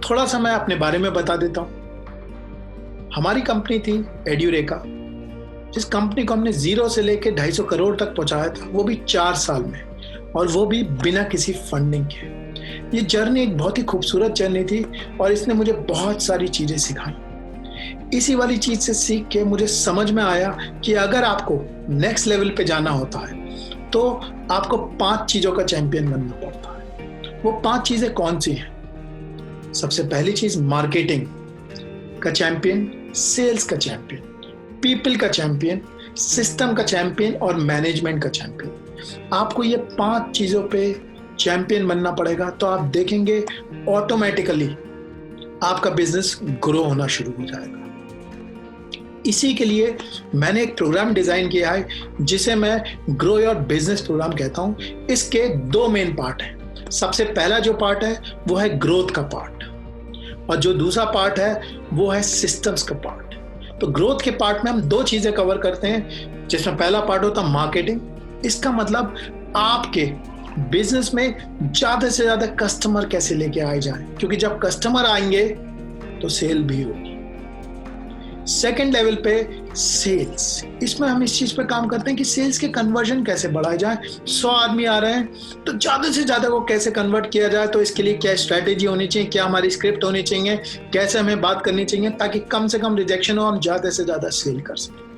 थोड़ा सा मैं अपने बारे में बता देता हूं। हमारी कंपनी थी एड्यूरेका, जिस कंपनी को हमने 0 से लेके 250 करोड़ तक पहुंचाया था, वो भी 4 साल में, और वो भी बिना किसी फंडिंग के। ये जर्नी एक बहुत ही खूबसूरत जर्नी थी और इसने मुझे बहुत सारी चीजें सिखाई। इसी वाली चीज से सीख के मुझे समझ में आया कि अगर आपको नेक्स्ट लेवल पे जाना होता है तो आपको 5 चीजों का चैंपियन बनना पड़ता है। वो 5 चीजें कौन सी हैं? सबसे पहली चीज मार्केटिंग का चैंपियन, सेल्स का चैंपियन, पीपल का चैंपियन, सिस्टम का चैंपियन और मैनेजमेंट का चैंपियन। आपको ये 5 चीजों पे चैंपियन बनना पड़ेगा तो आप देखेंगे ऑटोमेटिकली आपका बिजनेस ग्रो होना शुरू हो जाएगा। इसी के लिए मैंने एक प्रोग्राम डिजाइन किया है जिसे मैं ग्रो योर बिजनेस प्रोग्राम कहता हूं। इसके 2 मेन पार्ट हैं। सबसे पहला जो पार्ट है वो है ग्रोथ का पार्ट और जो दूसरा पार्ट है वो है सिस्टम्स का पार्ट। तो ग्रोथ के पार्ट में हम 2 चीजें कवर करते हैं, जिसमें पहला पार्ट होता है मार्केटिंग। इसका मतलब आपके बिजनेस में ज्यादा से ज्यादा कस्टमर कैसे लेके आए जाएं, क्योंकि जब कस्टमर आएंगे तो सेल भी होगी। सेकेंड लेवल पे सेल्स, इसमें हम इस चीज पे काम करते हैं कि सेल्स के कन्वर्जन कैसे बढ़ाए जाए। 100 आदमी आ रहे हैं तो ज्यादा से ज्यादा को कैसे कन्वर्ट किया जाए, तो इसके लिए क्या स्ट्रैटेजी होनी चाहिए, क्या हमारी स्क्रिप्ट होनी चाहिए, कैसे हमें बात करनी चाहिए ताकि कम से कम रिजेक्शन हो, हम ज्यादा से ज्यादा सेल कर सकें।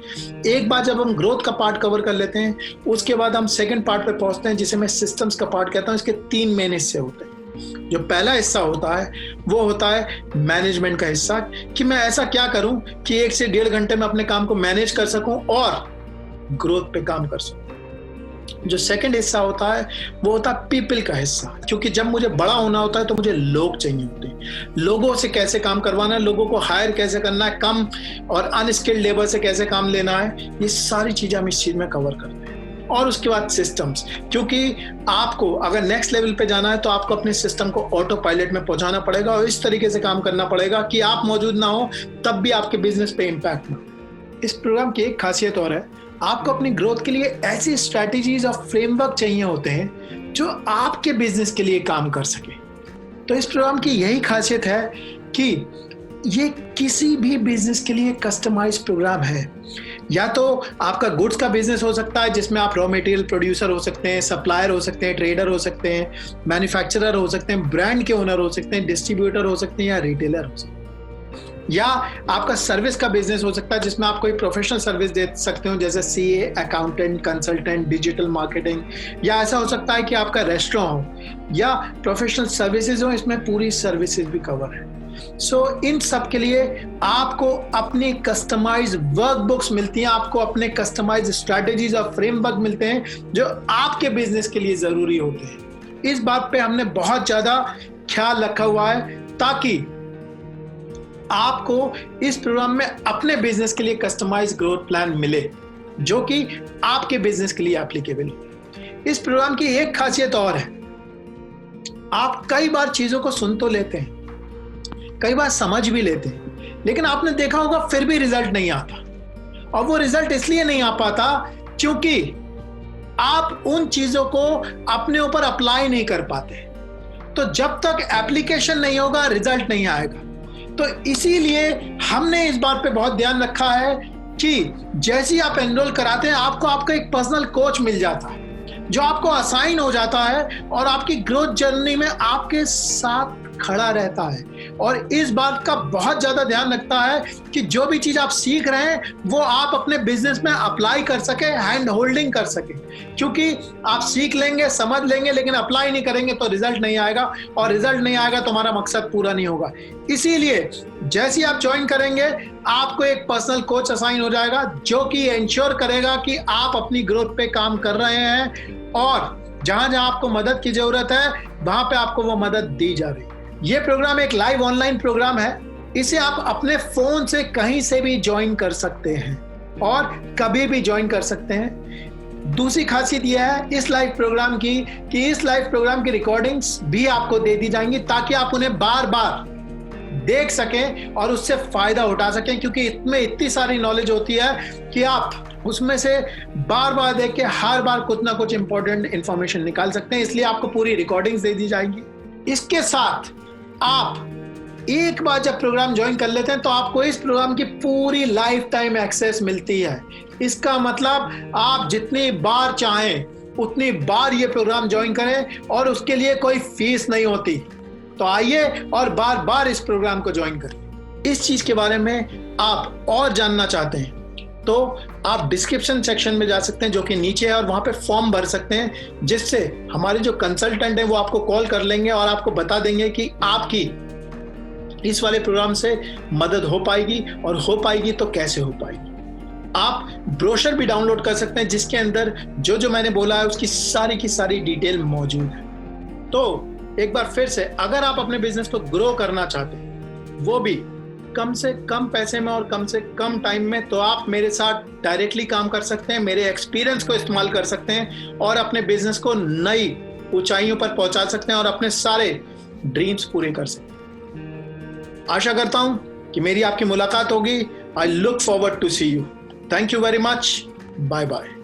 एक बार जब हम ग्रोथ का पार्ट कवर कर लेते हैं उसके बाद हम सेकंड पार्ट पे पहुंचते हैं जिसे मैं सिस्टम्स का पार्ट कहता हूं। इसके 3 मेन हिस्से होते हैं। जो पहला हिस्सा होता है वो होता है मैनेजमेंट का हिस्सा, कि मैं ऐसा क्या करूं कि 1 से 1.5 घंटे में अपने काम को मैनेज कर सकूं और ग्रोथ पे काम कर सकूं। जो सेकंड हिस्सा होता है वो होता है पीपल का हिस्सा, क्योंकि जब मुझे बड़ा होना होता है तो मुझे लोग चाहिए होते हैं। लोगों से कैसे काम करवाना है, लोगों को हायर कैसे करना है, कम और अनस्किल्ड लेबर से कैसे काम लेना है, ये सारी चीजें हम इस चीज में कवर करते हैं। और उसके बाद सिस्टम्स, क्योंकि आपको अगर नेक्स्ट लेवल पे जाना है तो आपको अपने सिस्टम को ऑटो पायलट में पहुंचाना पड़ेगा और इस तरीके से काम करना पड़ेगा कि आप मौजूद ना हो तब भी आपके बिजनेस पे इम्पैक्ट ना हो। इस प्रोग्राम की एक खासियत और है, आपको अपनी ग्रोथ के लिए ऐसी स्ट्रैटेजीज और फ्रेमवर्क चाहिए होते हैं जो आपके बिजनेस के लिए काम कर सके। तो इस प्रोग्राम की यही खासियत है कि ये किसी भी बिजनेस के लिए कस्टमाइज प्रोग्राम है। या तो आपका गुड्स का बिजनेस हो सकता है जिसमें आप रॉ मटेरियल प्रोड्यूसर हो सकते हैं, सप्लायर हो सकते हैं, ट्रेडर हो सकते हैं, मैन्युफैक्चरर हो सकते हैं, ब्रांड के ओनर हो सकते हैं, डिस्ट्रीब्यूटर हो सकते हैं या रिटेलर हो सकते हैं। या आपका सर्विस का बिजनेस हो सकता है जिसमें आप कोई प्रोफेशनल सर्विस दे सकते हो जैसे CA, accountant, consultant, digital marketing. या ऐसा हो सकता है कि आपका रेस्टोरेंट हो या प्रोफेशनल सर्विसेज हो, इसमें पूरी सर्विसेज भी कवर है। इन सब के लिए आपको अपनी कस्टमाइज वर्कबुक्स मिलती हैं, आपको अपने कस्टमाइज स्ट्रैटेजीज और फ्रेमवर्क मिलते हैं जो आपके बिजनेस के लिए जरूरी होते हैं। इस बात पे हमने बहुत ज्यादा ख्याल रखा हुआ है ताकि आपको इस प्रोग्राम में अपने बिजनेस के लिए कस्टमाइज ग्रोथ प्लान मिले जो कि आपके बिजनेस के लिए एप्लीकेबल है। इस प्रोग्राम की एक खासियत और है, आप कई बार चीजों को सुन तो लेते हैं, कई बार समझ भी लेते हैं, लेकिन आपने देखा होगा फिर भी रिजल्ट नहीं आता। और वो रिजल्ट इसलिए नहीं आ पाता क्योंकि आप उन चीजों को अपने ऊपर अप्लाई नहीं कर पाते। तो जब तक एप्लीकेशन नहीं होगा रिजल्ट नहीं आएगा। तो इसीलिए हमने इस बात पे बहुत ध्यान रखा है कि जैसे ही आप एनरोल कराते हैं आपको आपका एक पर्सनल कोच मिल जाता है जो आपको असाइन हो जाता है और आपकी ग्रोथ जर्नी में आपके साथ खड़ा रहता है और इस बात का बहुत ज्यादा ध्यान रखता है कि जो भी चीज आप सीख रहे हैं वो आप अपने बिजनेस में अप्लाई कर सके, हैंड होल्डिंग कर सके। क्योंकि आप सीख लेंगे, समझ लेंगे, लेकिन अप्लाई नहीं करेंगे तो रिजल्ट नहीं आएगा और रिजल्ट नहीं आएगा तो हमारा मकसद पूरा नहीं होगा। इसीलिए जैसे ही आप ज्वाइन करेंगे आपको एक पर्सनल कोच असाइन हो जाएगा जो कि इंश्योर करेगा कि आप अपनी ग्रोथ पे काम कर रहे हैं और जहां जहां आपको मदद की जरूरत है वहां पे आपको वो मदद दी जा रही है। ये प्रोग्राम एक लाइव ऑनलाइन प्रोग्राम है, इसे आप अपने फोन से कहीं से भी ज्वाइन कर सकते हैं और कभी भी ज्वाइन कर सकते हैं। दूसरी खासियत यह है इस लाइव प्रोग्राम की कि इस लाइव प्रोग्राम की रिकॉर्डिंग्स भी आपको दे दी जाएंगी ताकि आप उन्हें बार बार देख सकें और उससे फायदा उठा सकें, क्योंकि इसमें इतनी सारी नॉलेज होती है कि आप उसमें से बार बार देख के हर बार कुछ ना कुछ इंपॉर्टेंट इंफॉर्मेशन निकाल सकते हैं। इसलिए आपको पूरी रिकॉर्डिंग्स दे दी जाएंगी। इसके साथ आप एक बार जब प्रोग्राम ज्वाइन कर लेते हैं तो आपको इस प्रोग्राम की पूरी लाइफ टाइम एक्सेस मिलती है। इसका मतलब आप जितनी बार चाहें उतनी बार ये प्रोग्राम ज्वाइन करें और उसके लिए कोई फीस नहीं होती। तो आइए और बार बार इस प्रोग्राम को ज्वाइन करें। इस चीज के बारे में आप और जानना चाहते हैं तो आप डिस्क्रिप्शन सेक्शन में जा सकते हैं जो कि नीचे है, और वहां पे फॉर्म भर सकते हैं, जिससे हमारे जो कंसल्टेंट हैं वो आपको कॉल कर लेंगे और आपको बता देंगे कि आपकी इस वाले प्रोग्राम से मदद हो पाएगी, और हो पाएगी तो कैसे हो पाएगी। आप ब्रोशर भी डाउनलोड कर सकते हैं जिसके अंदर जो जो मैंने बोला है उसकी सारी की सारी डिटेल मौजूद है। तो एक बार फिर से, अगर आप अपने बिजनेस को ग्रो करना चाहते हैं, वो भी कम से कम पैसे में और कम से कम टाइम में, तो आप मेरे साथ डायरेक्टली काम कर सकते हैं, मेरे एक्सपीरियंस को इस्तेमाल कर सकते हैं और अपने बिजनेस को नई ऊंचाइयों पर पहुंचा सकते हैं और अपने सारे ड्रीम्स पूरे कर सकते हैं। आशा करता हूं कि मेरी आपकी मुलाकात होगी। I look forward to see you. Thank you very much. Bye bye.